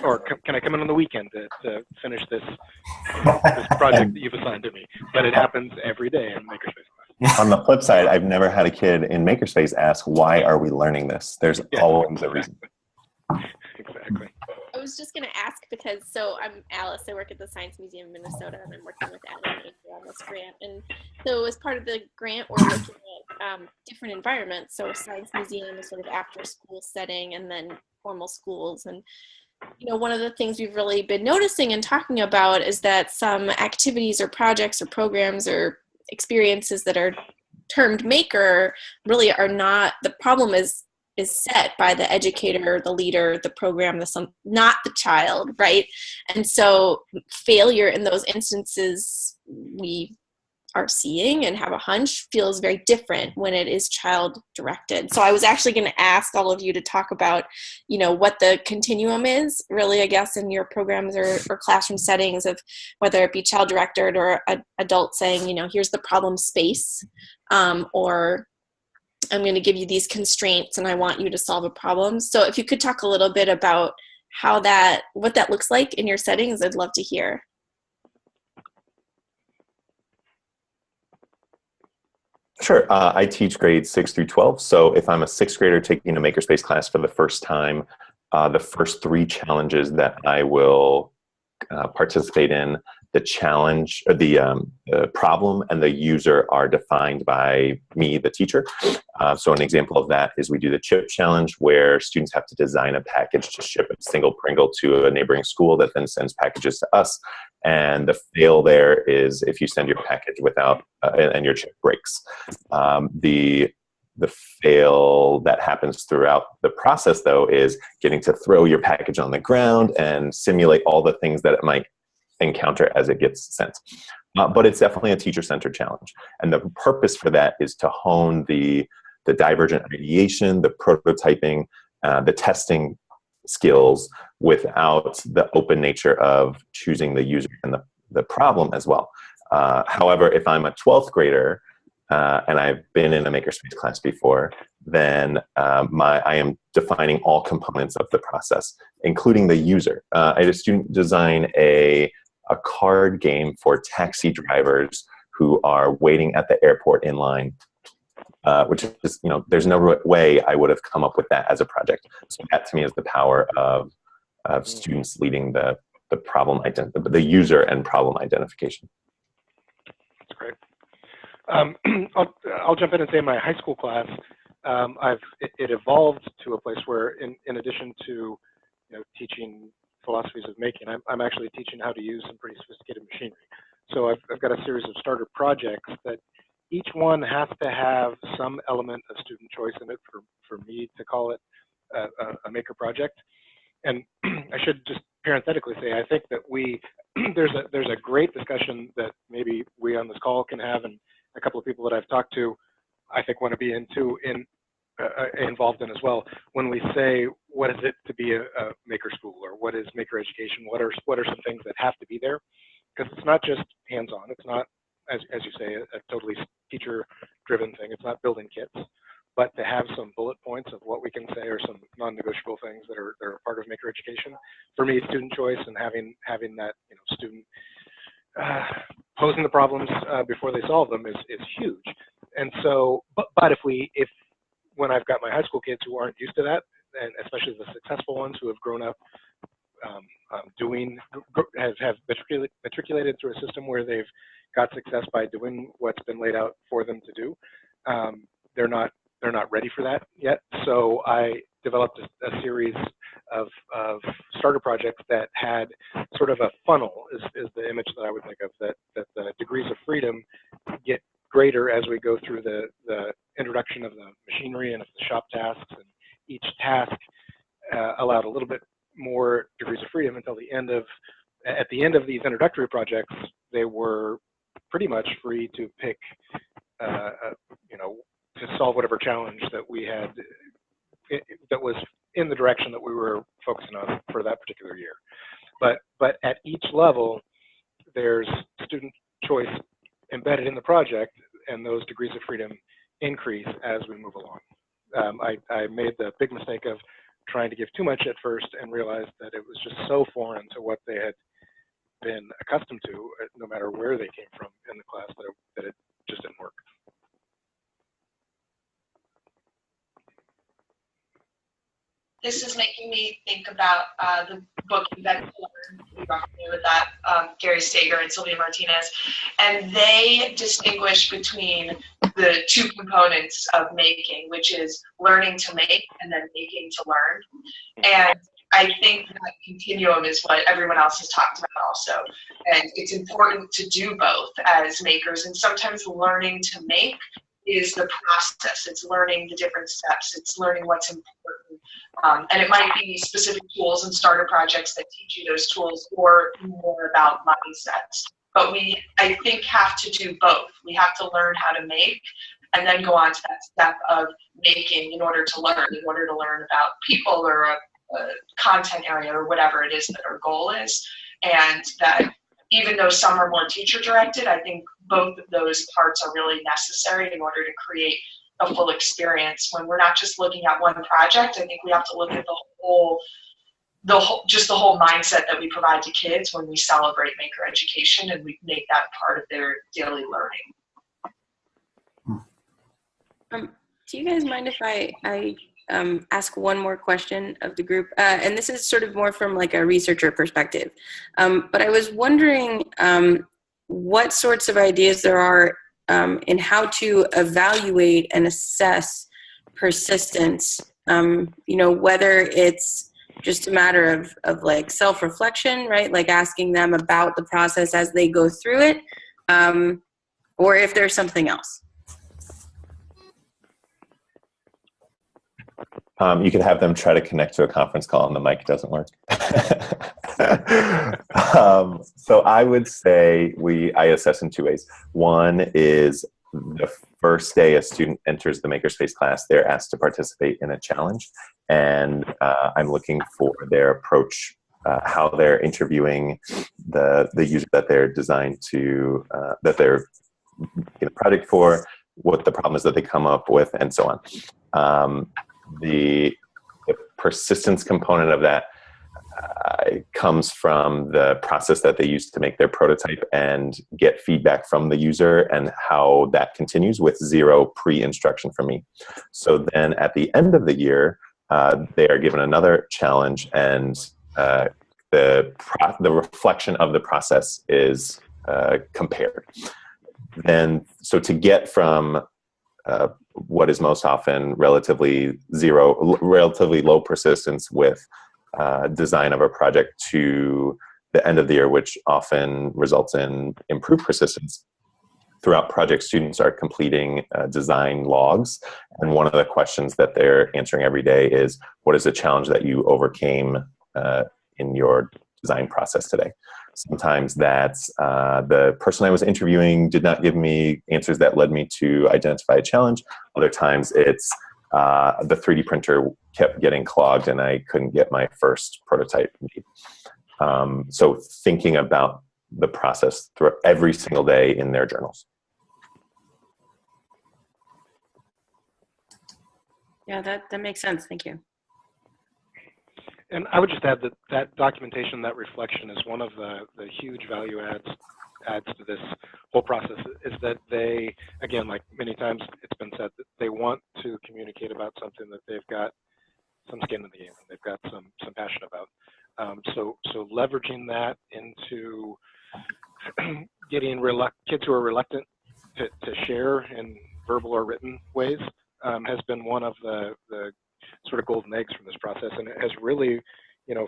Or "Can I come in on the weekend to finish this this project that you've assigned to me?" But it happens every day in Makerspace class. On the flip side, I've never had a kid in Makerspace ask, "Why are we learning this?" There's always a reason. Exactly. I was just going to ask because, so I'm Alice, I work at the Science Museum in Minnesota, and I'm working with Adam and Andrew on this grant. And so as part of the grant, we're looking at different environments. So Science Museum is sort of after school setting, and then formal schools. And, one of the things we've really been noticing and talking about is that some activities or projects or programs or experiences that are termed maker really are not, the problem is set by the educator, the leader, the program, not the child, right? And so failure in those instances we are seeing and have a hunch feels very different when it is child directed. So I was actually going to ask all of you to talk about, what the continuum is really, I guess, in your programs or classroom settings of whether it be child directed or adult saying, here's the problem space, or I'm going to give you these constraints and I want you to solve a problem. So if you could talk a little bit about what that looks like in your settings, I'd love to hear. Sure. I teach grades 6 through 12. So if I'm a 6th grader taking a Makerspace class for the first time, the first 3 challenges that I will participate in, the challenge, or the problem and the user are defined by me, the teacher. So an example of that is we do the chip challenge, where students have to design a package to ship a single Pringle to a neighboring school that then sends packages to us. And the fail there is if you send your package without, and your chip breaks. The fail that happens throughout the process, though, is getting to throw your package on the ground and simulate all the things that it might encounter as it gets sent. But it's definitely a teacher-centered challenge. And the purpose for that is to hone the divergent ideation, the prototyping, the testing skills without the open nature of choosing the user and the problem as well. However, if I'm a 12th grader, and I've been in a Makerspace class before, then I am defining all components of the process, including the user. I had a student design a card game for taxi drivers who are waiting at the airport in line, which is, there's no way I would have come up with that as a project. So that to me is the power of students leading the problem the user and problem identification. That's great. I'll jump in and say in my high school class, it evolved to a place where in addition to teaching philosophies of making, I'm actually teaching how to use some pretty sophisticated machinery. So I've got a series of starter projects that each one has to have some element of student choice in it for me to call it a maker project. And I should just parenthetically say, I think that there's a great discussion that maybe we on this call can have, and a couple of people that I've talked to, I think, want to be involved in as well. When we say, what is it to be a maker school, or what is maker education? What are some things that have to be there? Because it's not just hands-on. It's not, as you say, a totally teacher-driven thing. It's not building kits, but to have some bullet points of what we can say are some non-negotiable things that are part of maker education. For me, student choice and having that student posing the problems before they solve them is huge. And so, but if when I've got my high school kids who aren't used to that, and especially the successful ones who have grown up have matriculated through a system where they've got success by doing what's been laid out for them to do, they're not ready for that yet. So I developed a series of starter projects that had sort of a funnel is the image that I would think of, that the degrees of freedom get greater as we go through the introduction of the machinery and of the shop tasks, and each task allowed a little bit more degrees of freedom until at the end of these introductory projects, they were pretty much free to pick to solve whatever challenge that we had that was in the direction that we were focusing on for that particular year. But at each level, there's student choice embedded in the project, and those degrees of freedom increase as we move along. I made the big mistake of trying to give too much at first and realized that it was just so foreign to what they had been accustomed to, no matter where they came from in the class, that it just didn't work. This is making me think about the book Invent to Learn. You're familiar with that, Gary Sager and Sylvia Martinez. And they distinguish between the two components of making, which is learning to make and then making to learn. And I think that continuum is what everyone else has talked about also. And it's important to do both as makers. And sometimes learning to make is the process. It's learning the different steps. It's learning what's important. And it might be specific tools and starter projects that teach you those tools, or more about mindsets. But we, I think, have to do both. We have to learn how to make and then go on to that step of making in order to learn about people or a content area or whatever it is that our goal is. And that even though some are more teacher directed, I think both of those parts are really necessary in order to create a full experience. When we're not just looking at one project, I think we have to look at the whole mindset that we provide to kids when we celebrate maker education, and we make that part of their daily learning. Do you guys mind if I ask one more question of the group? And this is sort of more from like a researcher perspective. But I was wondering what sorts of ideas there are in how to evaluate and assess persistence, whether it's just a matter of like self-reflection, right? Like asking them about the process as they go through it, or if there's something else. You could have them try to connect to a conference call and the mic doesn't work. So I would say I assess in two ways. One is the first day a student enters the Makerspace class, they're asked to participate in a challenge. And I'm looking for their approach, how they're interviewing the user that they're designed to, that they're in a project for, what the problem is that they come up with, and so on. The persistence component of that comes from the process that they use to make their prototype and get feedback from the user, and how that continues with zero pre-instruction from me. So then at the end of the year, they are given another challenge, and the reflection of the process is compared. Then, so to get from what is most often relatively low persistence with design of a project to the end of the year, which often results in improved persistence. Throughout project, students are completing design logs, and one of the questions that they're answering every day is, what is the challenge that you overcame in your design process today? Sometimes that's the person I was interviewing did not give me answers that led me to identify a challenge. Other times it's the 3D printer kept getting clogged and I couldn't get my first prototype made. So thinking about the process through every single day in their journals. Yeah, that makes sense. Thank you. And I would just add that documentation, that reflection, is one of the huge value adds to this whole process, is that they, again, like many times it's been said, that they want to communicate about something that they've got some skin in the game and they've got some passion about. So leveraging that into getting kids who are reluctant to share in verbal or written ways has been one of the sort of golden eggs from this process, and it has really,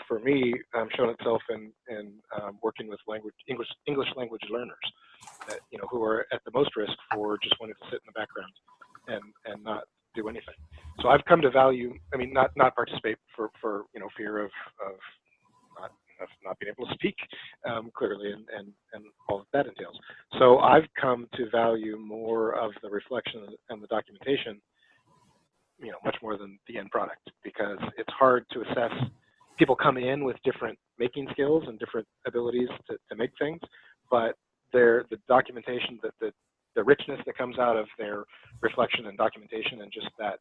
for me, shown itself in working with English language learners, that, who are at the most risk for just wanting to sit in the background and not do anything. So I've come to value, not participate for fear of not being able to speak clearly and all that entails. So I've come to value more of the reflection and the documentation, much more than the end product, because it's hard to assess people come in with different making skills and different abilities to make things, but the documentation, the richness that comes out of their reflection and documentation and just that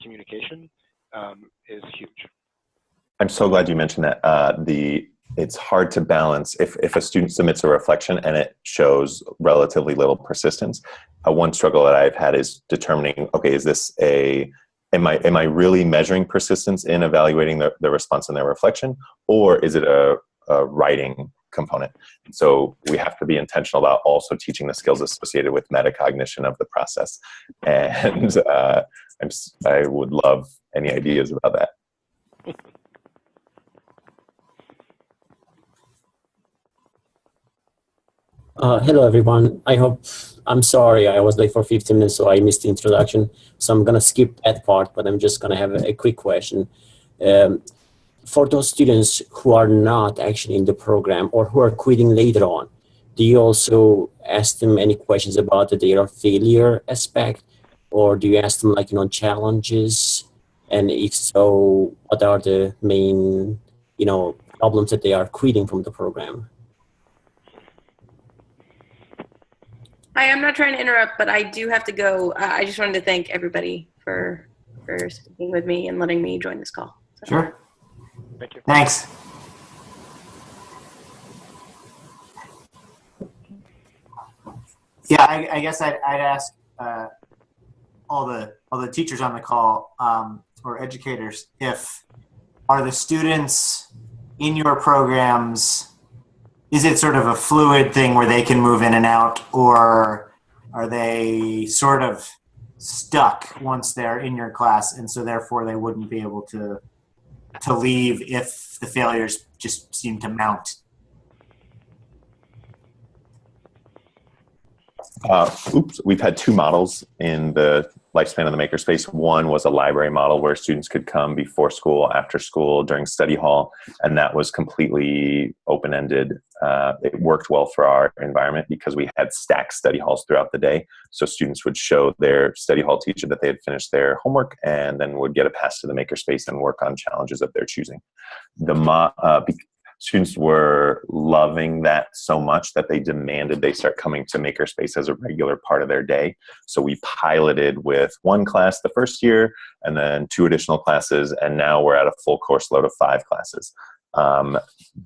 communication is huge. I'm so glad you mentioned that. It's hard to balance if a student submits a reflection and it shows relatively little persistence. One struggle that I've had is determining, okay, is this am I really measuring persistence in evaluating the response in their reflection, or is it a writing component? So we have to be intentional about also teaching the skills associated with metacognition of the process. And I would love any ideas about that. Hello, everyone. I'm sorry, I was late for 15 minutes, so I missed the introduction. So I'm going to skip that part, but I'm just going to have a quick question. For those students who are not actually in the program or who are quitting later on, do you also ask them any questions about their failure aspect? Or do you ask them, like, challenges? And if so, what are the main, problems that they are quitting from the program? Hi, I'm not trying to interrupt, but I do have to go. I just wanted to thank everybody for speaking with me and letting me join this call. So. Sure. Thank you. Thanks. Yeah, I guess I'd ask all the teachers on the call or educators, are the students in your programs, is it sort of a fluid thing where they can move in and out, or are they sort of stuck once they're in your class and so therefore they wouldn't be able to leave if the failures just seem to mount? We've had two models in the lifespan of the Makerspace. One was a library model where students could come before school, after school, during study hall, and that was completely open-ended. It worked well for our environment because we had stacked study halls throughout the day. So students would show their study hall teacher that they had finished their homework and then would get a pass to the Makerspace and work on challenges of their choosing. Students were loving that so much that they demanded they start coming to Makerspace as a regular part of their day. So we piloted with one class the first year and then 2 additional classes, and now we're at a full course load of 5 classes.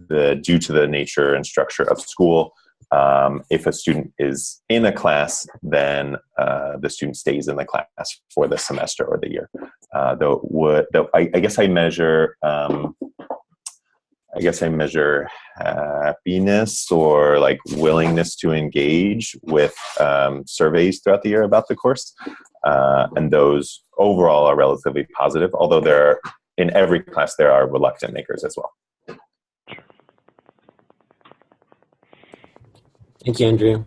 Due to the nature and structure of school, if a student is in a class, then the student stays in the class for the semester or the year. I guess I measure happiness or like willingness to engage with surveys throughout the year about the course. And those overall are relatively positive, although in every class there are reluctant makers as well. Thank you, Andrew.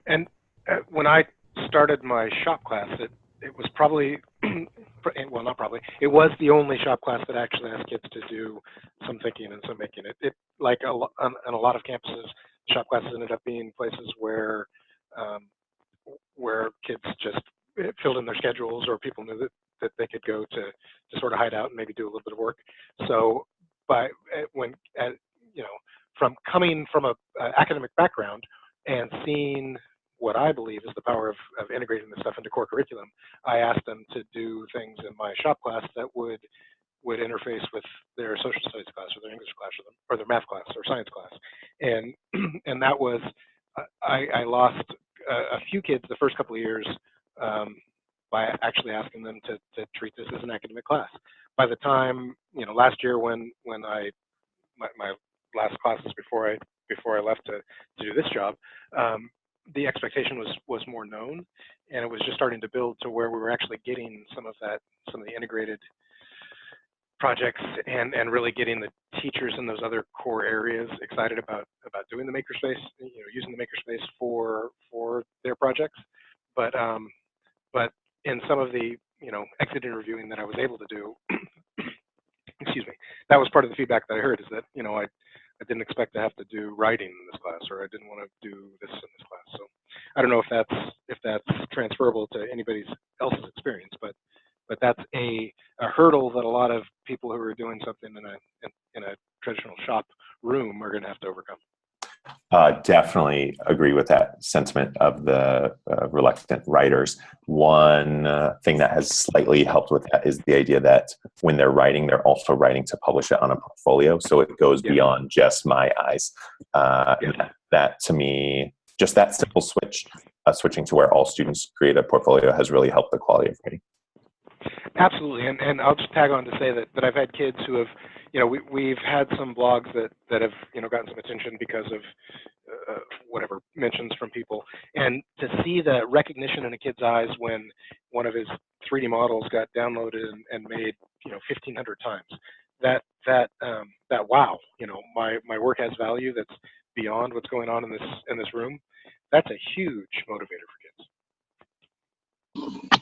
And when I started my shop class, it was probably, well, not probably, it was the only shop class that actually asked kids to do some thinking and some making. It like on a lot of campuses, shop classes ended up being places where kids just filled in their schedules, or people knew that they could go to sort of hide out and maybe do a little bit of work. So from coming from a academic background and seeing what I believe is the power of integrating this stuff into core curriculum, I asked them to do things in my shop class that would interface with their social studies class or their English class or their math class or science class. And that was, I lost a few kids the first couple of years by actually asking them to treat this as an academic class. By the time, last year when my last classes before I left to do this job, the expectation was more known, and it was just starting to build to where we were actually getting some of the integrated projects and really getting the teachers in those other core areas excited about doing the Makerspace, using the Makerspace for their projects. But in some of the exit interviewing that I was able to do, excuse me, that was part of the feedback that I heard, is that I didn't expect to have to do writing in this class, or I didn't want to do this in this class. So I don't know if that's transferable to anybody else's experience, but that's a hurdle that a lot of people who are doing something in a traditional shop room are going to have to overcome. Definitely agree with that sentiment of the reluctant writers. One thing that has slightly helped with that is the idea that when they're writing, they're also writing to publish it on a portfolio. So it goes beyond just my eyes. That to me, just that simple switch, switching to where all students create a portfolio has really helped the quality of writing. Absolutely, and I'll just tag on to say that I've had kids who have, we've had some blogs that have, gotten some attention because of whatever mentions from people, and to see the recognition in a kid's eyes when one of his 3D models got downloaded and made, 1,500 times, that wow, my work has value that's beyond what's going on in this room. That's a huge motivator for kids.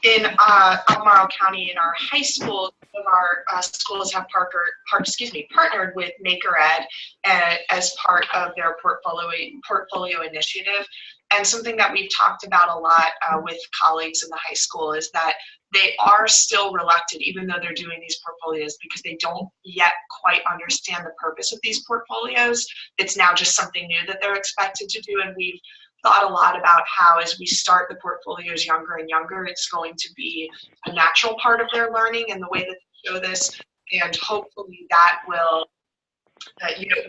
In Albemarle County, in our high school, some of our schools have partnered with MakerEd as part of their portfolio initiative. And something that we've talked about a lot with colleagues in the high school is that they are still reluctant, even though they're doing these portfolios, because they don't yet quite understand the purpose of these portfolios. It's now just something new that they're expected to do, and we've thought a lot about how, as we start the portfolios younger and younger, it's going to be a natural part of their learning and the way that they show this, and hopefully that will,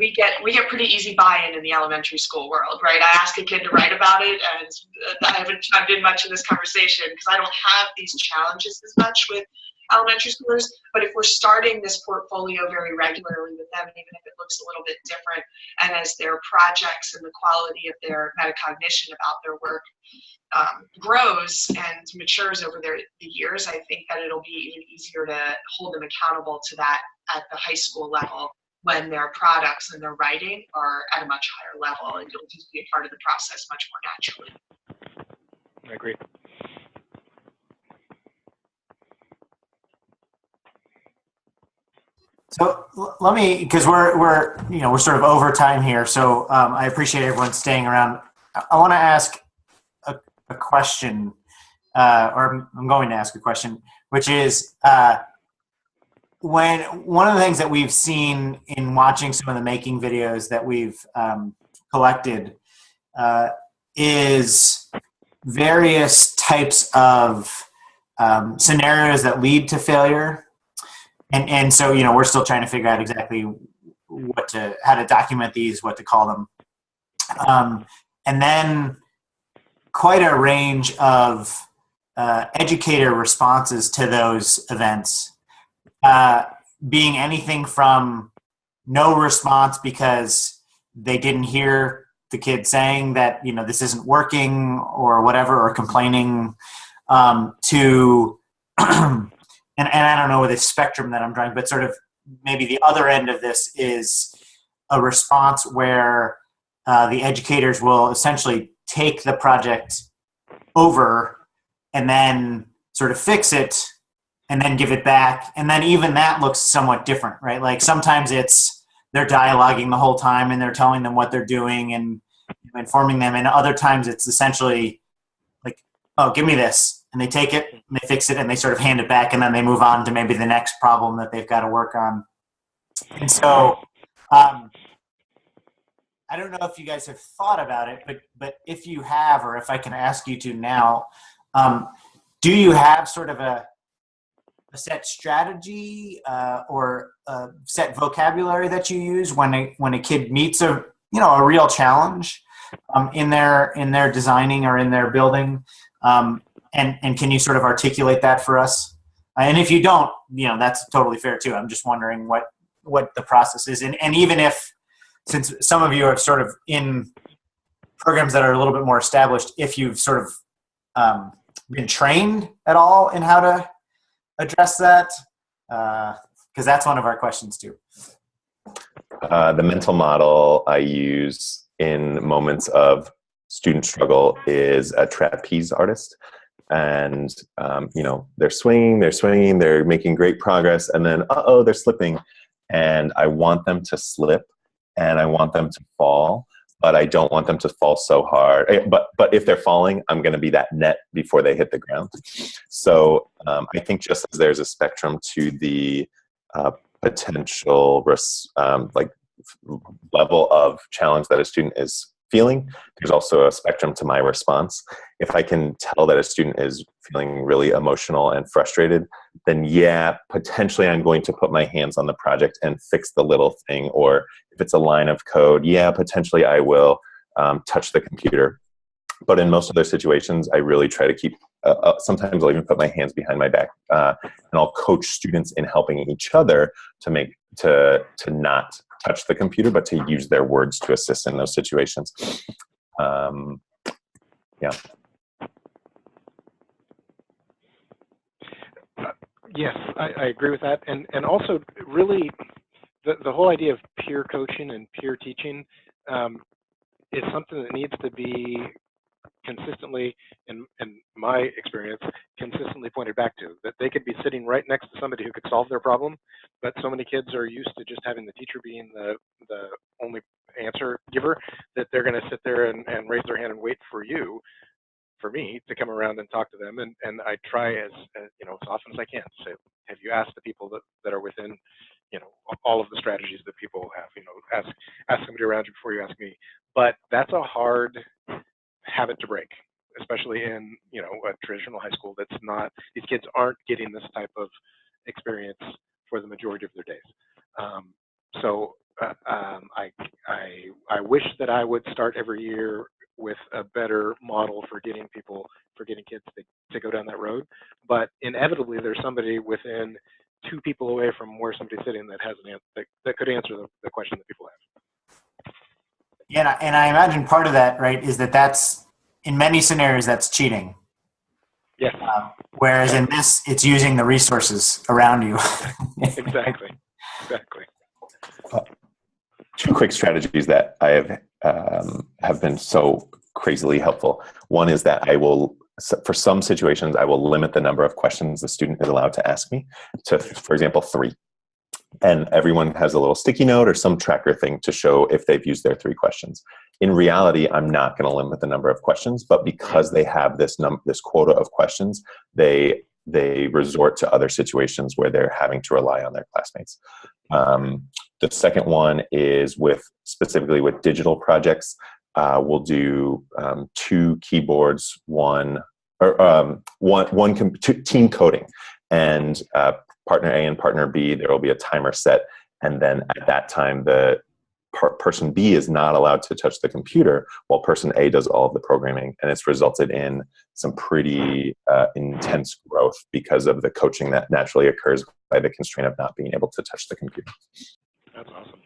we get pretty easy buy-in in the elementary school world, right? I ask a kid to write about it, and I haven't chimed in much in this conversation because I don't have these challenges as much with elementary schoolers, but if we're starting this portfolio very regularly with them, even if it looks a little bit different, and as their projects and the quality of their metacognition about their work grows and matures over the years, I think that it'll be even easier to hold them accountable to that at the high school level when their products and their writing are at a much higher level, and it'll just be a part of the process much more naturally. I agree. So let me, because we're sort of over time here, so I appreciate everyone staying around. I want to ask a question, or I'm going to ask a question, which is when one of the things that we've seen in watching some of the making videos that we've collected is various types of scenarios that lead to failure. And so, we're still trying to figure out exactly how to document these, what to call them. And then quite a range of educator responses to those events, being anything from no response because they didn't hear the kid saying that, this isn't working or whatever, or complaining, to and I don't know the spectrum that I'm drawing, but sort of maybe the other end of this is a response where the educators will essentially take the project over and then sort of fix it and then give it back. And then even that looks somewhat different, right? Like sometimes they're dialoguing the whole time and they're telling them what they're doing and informing them. And other times it's essentially like, oh, give me this. And they take it and they fix it and they sort of hand it back and then they move on to maybe the next problem that they've got to work on. And so I don't know if you guys have thought about it, but if you have, or if I can ask you to now, do you have sort of a set strategy or a set vocabulary that you use when a kid meets a real challenge in their designing or in their building? And can you sort of articulate that for us? And if you don't, that's totally fair too. I'm just wondering what the process is. And even if, since some of you are sort of in programs that are a little bit more established, if you've sort of been trained at all in how to address that, because that's one of our questions too. The mental model I use in moments of student struggle is a trapeze artist. And, they're swinging, they're making great progress, and then, they're slipping. And I want them to slip, and I want them to fall, but I don't want them to fall so hard. But if they're falling, I'm going to be that net before they hit the ground. So I think just as there's a spectrum to the potential like level of challenge that a student is feeling. There's also a spectrum to my response. If I can tell that a student is feeling really emotional and frustrated, then yeah, potentially I'm going to put my hands on the project and fix the little thing. Or if it's a line of code, yeah, potentially I will touch the computer. But in most other situations, I really try to keep, sometimes I'll even put my hands behind my back, and I'll coach students in helping each other to not touch the computer, but to use their words to assist in those situations. Yeah. Yes, I agree with that. And also really the whole idea of peer coaching and peer teaching is something that needs to be consistently, in my experience, consistently pointed back to, that they could be sitting right next to somebody who could solve their problem, but so many kids are used to just having the teacher being the only answer giver that they're going to sit there and raise their hand and wait for me to come around and talk to them. And I try as often as I can to say, have you asked the people that are within all of the strategies that people have? Ask somebody around you before you ask me. But that's a hard habit to break, especially in a traditional high school that's not, these kids aren't getting this type of experience for the majority of their days. So I wish that I would start every year with a better model for getting kids to go down that road. But inevitably, there's somebody within 2 people away from where somebody's sitting that has an answer that could answer the question that people have. Yeah, and I imagine part of that, right, is that's in many scenarios that's cheating. Yes. Whereas in this, it's using the resources around you. Exactly. 2 quick strategies that I have been so crazily helpful. One is that for some situations, I will limit the number of questions the student is allowed to ask me to, for example, 3. And everyone has a little sticky note or some tracker thing to show if they've used their 3 questions. In reality, I'm not going to limit the number of questions, but because they have this quota of questions, they resort to other situations where they're having to rely on their classmates. The second one is specifically with digital projects. We'll do 2 keyboards, team coding, and partner A and partner B, there will be a timer set, and then at that time the person B is not allowed to touch the computer while person A does all of the programming, and it's resulted in some pretty intense growth because of the coaching that naturally occurs by the constraint of not being able to touch the computer. That's awesome.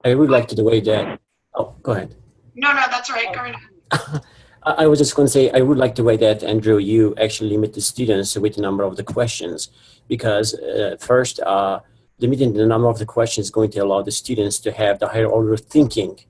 I would like to the way that, oh, go ahead. No, that's all right. Go ahead. I was just going to say, I would like the way that, Andrew, you actually limit the students with the number of the questions, because first, limiting the number of the questions is going to allow the students to have the higher order thinking.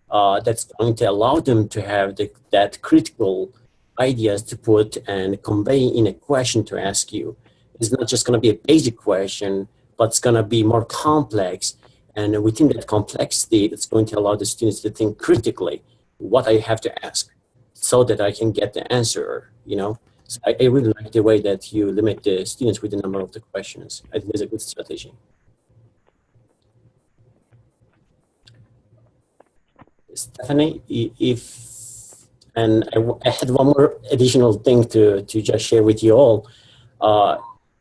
That's going to allow them to have that critical ideas to put and convey in a question to ask you. It's not just going to be a basic question, but it's going to be more complex. And within that complexity, it's going to allow the students to think critically what I have to ask, so that I can get the answer, So I really like the way that you limit the students with the number of the questions. I think it's a good strategy. Stephanie, I had one more additional thing to just share with you all.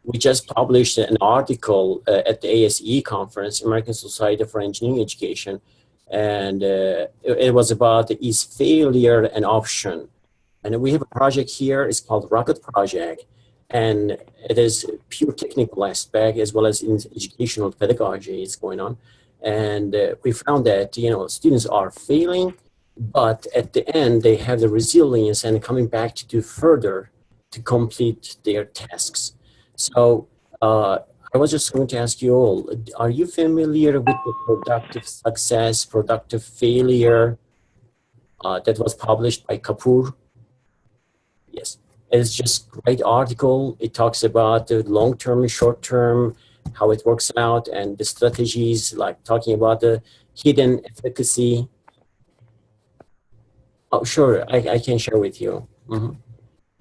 We just published an article at the ASE conference, American Society for Engineering Education, and it was about is failure an option? And we have a project here. It's called Rocket Project, and it is pure technical aspect as well as in educational pedagogy is going on. And we found that students are failing, but at the end they have the resilience and coming back to do further to complete their tasks. So I was just going to ask you all, are you familiar with the productive success, productive failure that was published by Kapoor? Yes, it's just a great article. It talks about the long-term and short-term, how it works out, and the strategies, like talking about the hidden efficacy. Oh, sure, I can share with you. Mm-hmm.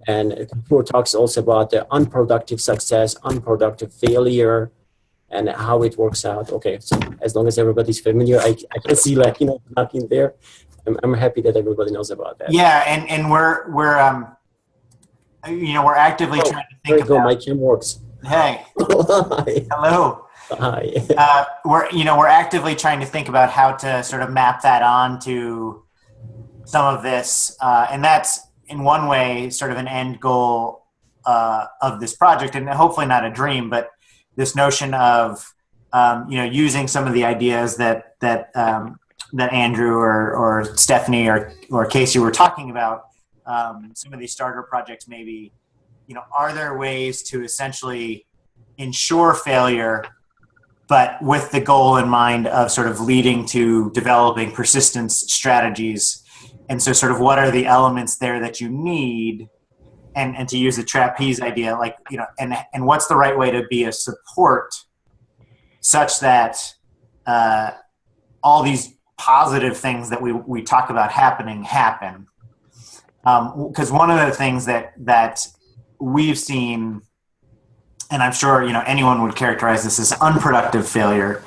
and Kapoor talks also about the unproductive success, unproductive failure, and how it works out. Okay, so as long as everybody's familiar, I can see, like, you know, nothing there. I'm happy that everybody knows about that. Yeah, and we're you know, we're actively trying to think about. My cam works. Hey. Hi. Hello. Hi. We're actively trying to think about how to sort of map that onto some of this, and that's in one way sort of an end goal of this project, and hopefully not a dream, but this notion of you know, using some of the ideas that Andrew or Stephanie or Casey were talking about, some of these starter projects maybe, you know, are there ways to essentially ensure failure, but with the goal in mind of sort of leading to developing persistence strategies? And so sort of what are the elements there that you need? And to use the trapeze idea, like, you know, and what's the right way to be a support such that all these positive things that we talk about happen. Because one of the things that we've seen, and I'm sure, you know, anyone would characterize this as unproductive failure,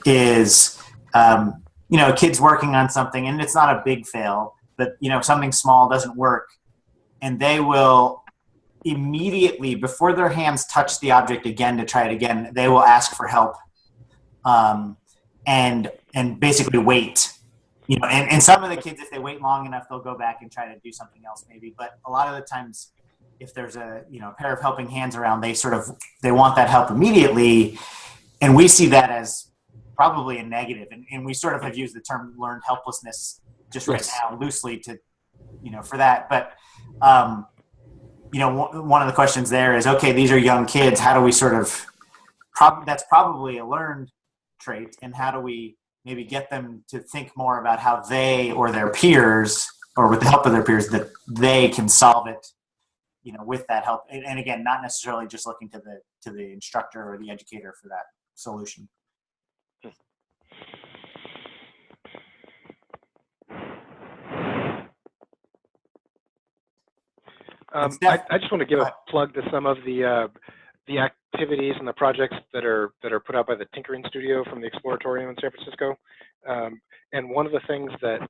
is, you know, kids working on something and it's not a big fail, but, you know, something small doesn't work, and they will immediately, before their hands touch the object again to try it again, they will ask for help, and basically wait. You know, and some of the kids, if they wait long enough, they'll go back and try to do something else maybe. But a lot of the times, if there's a, you know, a pair of helping hands around, they want that help immediately. And we see that as probably a negative. And we sort of have used the term learned helplessness just right now loosely to, you know, for that. But, you know, one of the questions there is, okay, these are young kids. How do we sort of, that's probably a learned trait. And how do we maybe get them to think more about how they or their peers, or with the help of their peers, that they can solve it, you know, with that help. And again, not necessarily just looking to the instructor or the educator for that solution. I just want to give a plug to some of the activities and the projects that are put out by the Tinkering Studio from the Exploratorium in San Francisco. And one of the things that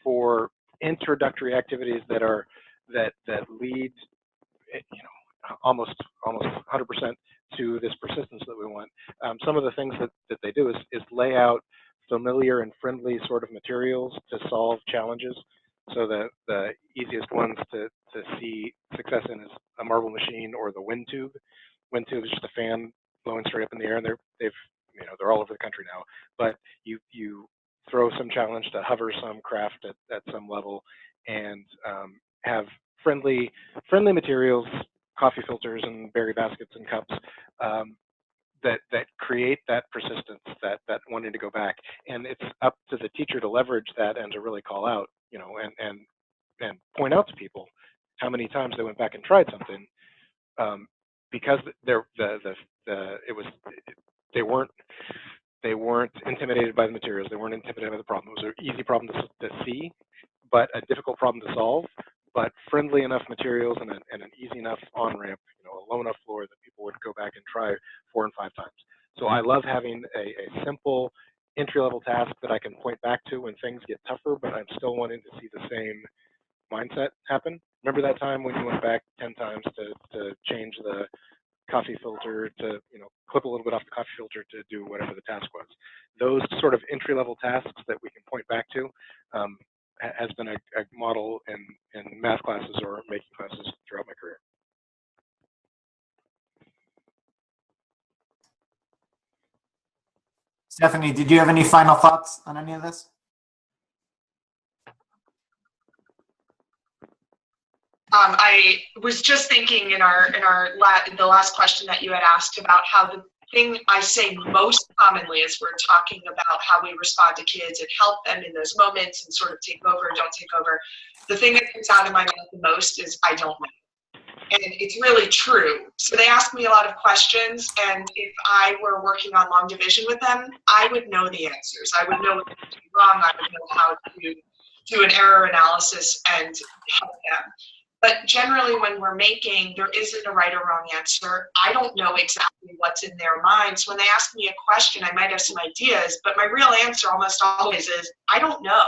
for introductory activities that lead, you know, almost 100% to this persistence that we want, some of the things that they do is lay out familiar and friendly sort of materials to solve challenges. So the easiest ones to see success in is a marble machine or the wind tube. Wind tube is just a fan blowing straight up in the air, and they're all over the country now. But you throw some challenge to hover some craft at some level, and have friendly materials, coffee filters and berry baskets and cups, that create that persistence, that wanting to go back. And it's up to the teacher to leverage that and to really call out, you know, and point out to people how many times they went back and tried something, because they weren't intimidated by the materials, they weren't intimidated by the problem. It was an easy problem to see, but a difficult problem to solve, but friendly enough materials and an easy enough on-ramp, you know, a low enough floor that people would go back and try 4 and 5 times. So I love having a simple entry-level task that I can point back to when things get tougher, but I'm still wanting to see the same mindset happen. Remember that time when you went back 10 times to change the coffee filter, to, you know, clip a little bit off the coffee filter to do whatever the task was? Those sort of entry-level tasks that we can point back to has been a model in math classes or making classes throughout my career. Stephanie, did you have any final thoughts on any of this? I was just thinking in the last question that you had asked about how the thing I say most commonly is we're talking about how we respond to kids and help them in those moments and sort of take over, don't take over. The thing that comes out of my mouth the most is I don't know. And it's really true. So they ask me a lot of questions, and if I were working on long division with them, I would know the answers. I would know what they're doing wrong. I would know how to do an error analysis and help them. But generally when we're making, there isn't a right or wrong answer. I don't know exactly what's in their minds. When they ask me a question, I might have some ideas, but my real answer almost always is, I don't know.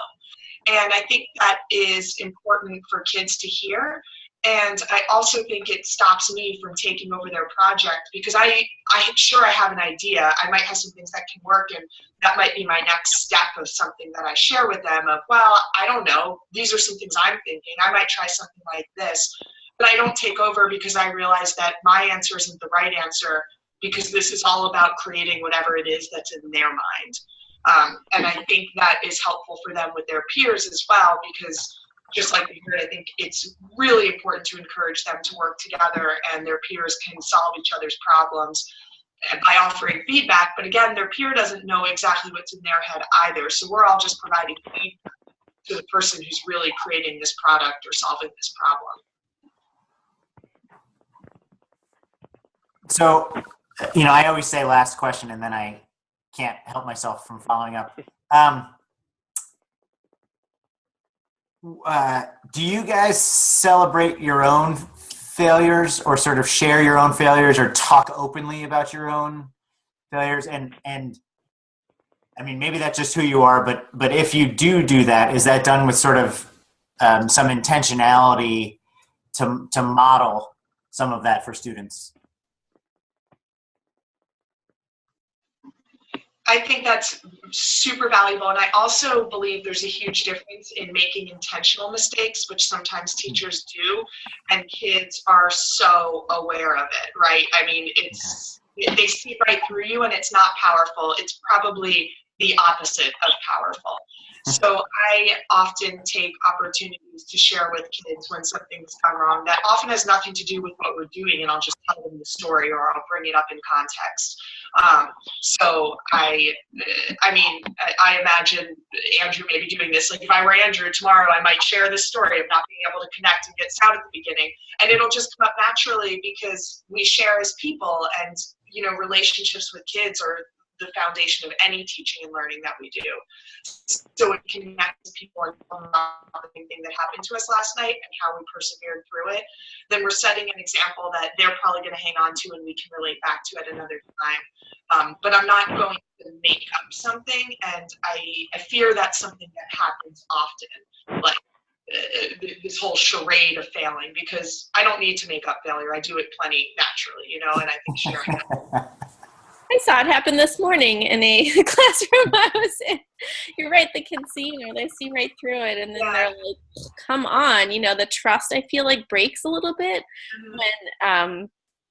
And I think that is important for kids to hear. And I also think it stops me from taking over their project, because I'm sure I have an idea. I might have some things that can work, and that might be my next step of something that I share with them of, well, I don't know. These are some things I'm thinking. I might try something like this. But I don't take over because I realize that my answer isn't the right answer, because this is all about creating whatever it is that's in their mind. And I think that is helpful for them with their peers as well, because just like we heard, I think it's really important to encourage them to work together, and their peers can solve each other's problems by offering feedback. But again, their peer doesn't know exactly what's in their head either. So we're all just providing feedback to the person who's really creating this product or solving this problem. So, I always say last question, and then I can't help myself from following up. Do you guys celebrate your own failures, or sort of share your own failures, or talk openly about your own failures? And I mean, maybe that's just who you are, but if you do that, is that done with sort of some intentionality to model some of that for students? I think that's super valuable. And I also believe there's a huge difference in making intentional mistakes, which sometimes teachers do, and kids are so aware of it, right? I mean, they see right through you, and it's not powerful. It's probably the opposite of powerful. So I often take opportunities to share with kids when something's gone wrong that often has nothing to do with what we're doing, and I'll just tell them the story, or I'll bring it up in context. So I imagine Andrew may be doing this. Like, if I were Andrew tomorrow, I might share this story of not being able to connect and get sound at the beginning, and it'll just come up naturally because we share as people, and relationships with kids are the foundation of any teaching and learning that we do. So it connects people on the thing that happened to us last night and how we persevered through it. Then we're setting an example that they're probably going to hang on to, and we can relate back to at another time. But I'm not going to make up something, and I fear that's something that happens often, like this whole charade of failing, because I don't need to make up failure. I do it plenty naturally, and I think sharing it. I saw it happen this morning in a classroom I was in. You're right, the kids see, they see right through it, and then they're like, come on, the trust, I feel like, breaks a little bit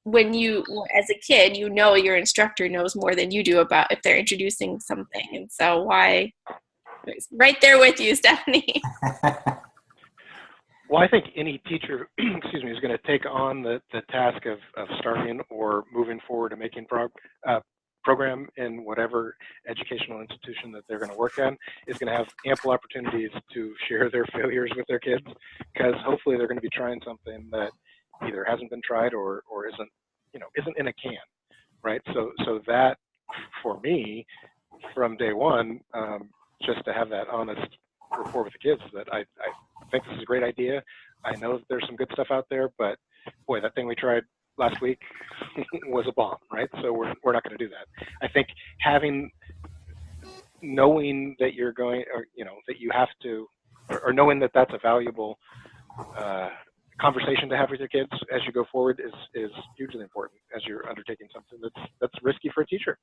when you, as a kid, your instructor knows more than you do about if they're introducing something. And so why, right there with you, Stephanie. Well, I think any teacher, is going to take on the task of starting or moving forward and making program in whatever educational institution that they're going to work in is going to have ample opportunities to share their failures with their kids, because hopefully they're going to be trying something that either hasn't been tried or isn't in a can, right? So that, for me, from day one, just to have that honest rapport with the kids that I think this is a great idea. I know that there's some good stuff out there, but boy, that thing we tried last week was a bomb, right? So we're not going to do that. I think knowing that you're going, or that you have to, or knowing that that's a valuable conversation to have with your kids as you go forward is hugely important as you're undertaking something that's risky for a teacher.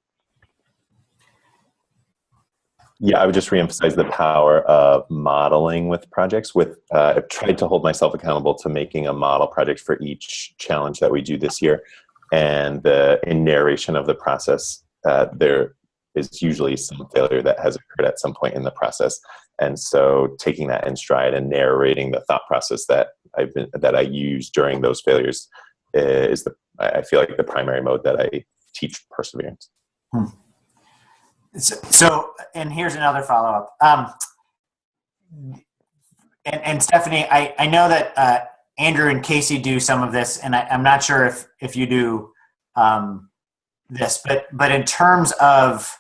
Yeah, I would just reemphasize the power of modeling with projects. I've tried to hold myself accountable to making a model project for each challenge that we do this year. And in narration of the process, there is usually some failure that has occurred at some point in the process. And so taking that in stride and narrating the thought process that I use during those failures is I feel like the primary mode that I teach perseverance. So, and here's another follow-up. And Stephanie, I know that Andrew and Casey do some of this, and I'm not sure if you do this, but in terms of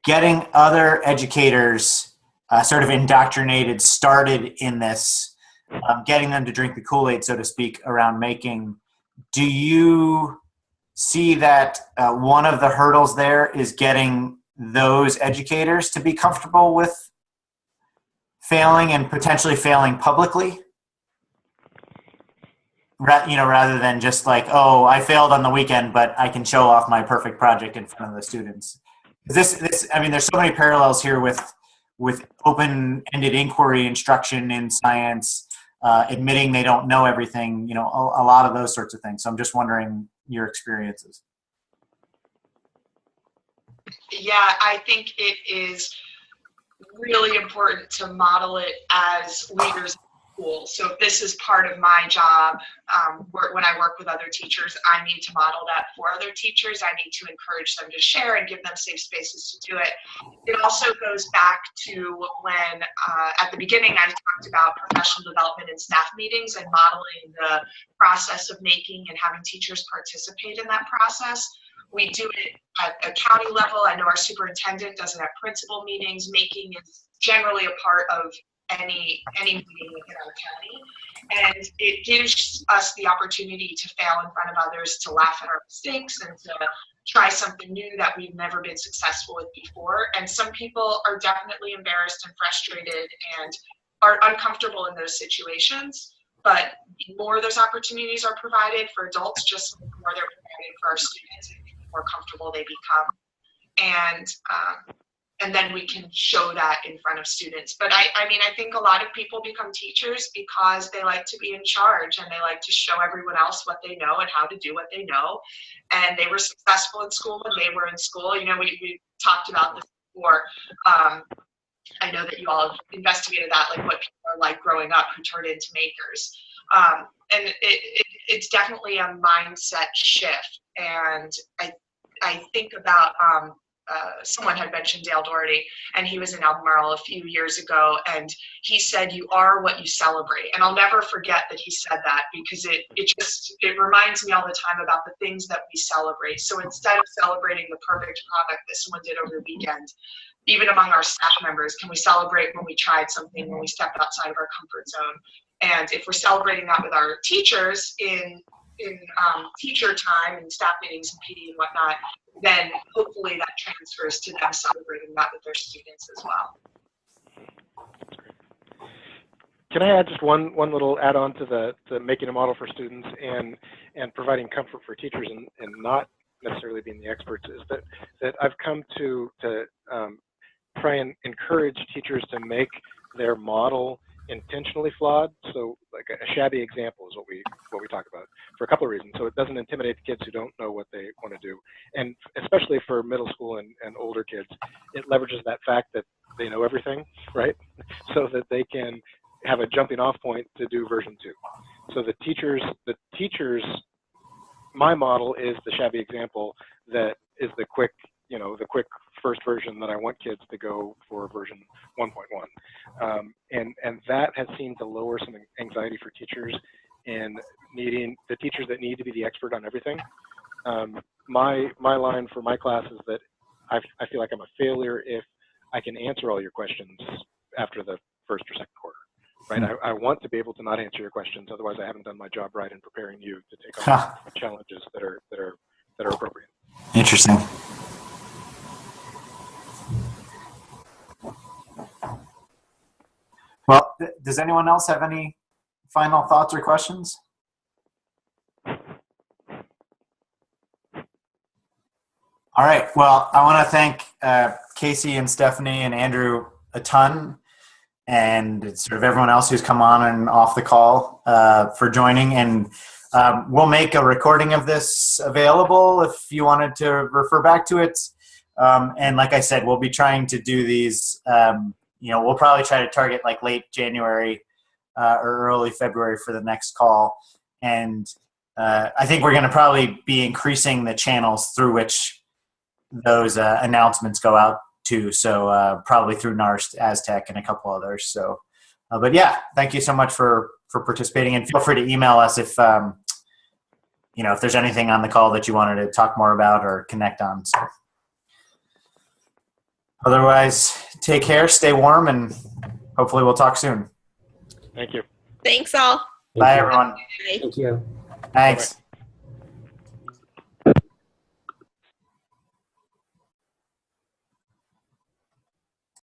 getting other educators sort of indoctrinated, started in this, getting them to drink the Kool-Aid, so to speak, around making. Do you see that one of the hurdles there is getting those educators to be comfortable with failing and potentially failing publicly? Rather than just like, oh, I failed on the weekend, but I can show off my perfect project in front of the students. I mean, there's so many parallels here with open-ended inquiry instruction in science, admitting they don't know everything, a lot of those sorts of things. So I'm just wondering your experiences. Yeah, I think it is really important to model it as leaders in school. So if this is part of my job, when I work with other teachers, I need to model that for other teachers. I need to encourage them to share and give them safe spaces to do it. It also goes back to when, at the beginning, I talked about professional development in staff meetings and modeling the process of making and having teachers participate in that process. We do it at a county level. I know our superintendent does it at principal meetings. Making is generally a part of any meeting within our county. And it gives us the opportunity to fail in front of others, to laugh at our mistakes, and to try something new that we've never been successful with before. And some people are definitely embarrassed and frustrated and are uncomfortable in those situations. But the more those opportunities are provided for adults, just the more they're provided for our students, and the more comfortable they become. And then we can show that in front of students. But I mean, I think a lot of people become teachers because they like to be in charge and they like to show everyone else what they know and how to do what they know. And they were successful in school when they were in school. We talked about this before. I know that you all have investigated that, like what people are like growing up who turn into makers. And it's definitely a mindset shift. And I think about, someone had mentioned Dale Doherty, and he was in Albemarle a few years ago, and he said, "You are what you celebrate." And I'll never forget that he said that, because it reminds me all the time about the things that we celebrate. So instead of celebrating the perfect product that someone did over the weekend, even among our staff members, can we celebrate when we tried something, when we stepped outside of our comfort zone? And if we're celebrating that with our teachers in teacher time and staff meetings and PD and whatnot, then hopefully that transfers to them celebrating that with their students as well. Can I add just one little add-on to making a model for students and providing comfort for teachers and not necessarily being the experts, is that I've come to try and encourage teachers to make their model intentionally flawed. So like a shabby example is what we talk about, for a couple of reasons. So it doesn't intimidate the kids who don't know what they want to do. And especially for middle school and older kids, it leverages that fact that they know everything, right? So that they can have a jumping off point to do version 2. So the teachers, my model is the shabby example that is the quick first version that I want kids to go for version 1.1. And that has seemed to lower some anxiety for teachers in needing the teachers that need to be the expert on everything. My line for my class is that I feel like I'm a failure if I can answer all your questions after the first or second quarter. Right? I want to be able to not answer your questions, otherwise I haven't done my job right in preparing you to take on challenges that are appropriate. Interesting. Well, does anyone else have any final thoughts or questions? All right. Well, I want to thank Casey and Stephanie and Andrew a ton, and sort of everyone else who's come on and off the call for joining. And we'll make a recording of this available if you wanted to refer back to it. And like I said, we'll be trying to do these, we'll probably try to target like late January or early February for the next call. And I think we're going to probably be increasing the channels through which those announcements go out to. So probably through NARST, Aztec, and a couple others. So, but yeah, thank you so much for participating, and feel free to email us if, if there's anything on the call that you wanted to talk more about or connect on. So. Otherwise, take care, stay warm, and hopefully we'll talk soon. Thank you. Thanks all. Thank Bye, you. everyone. Bye. Thank you. Thanks.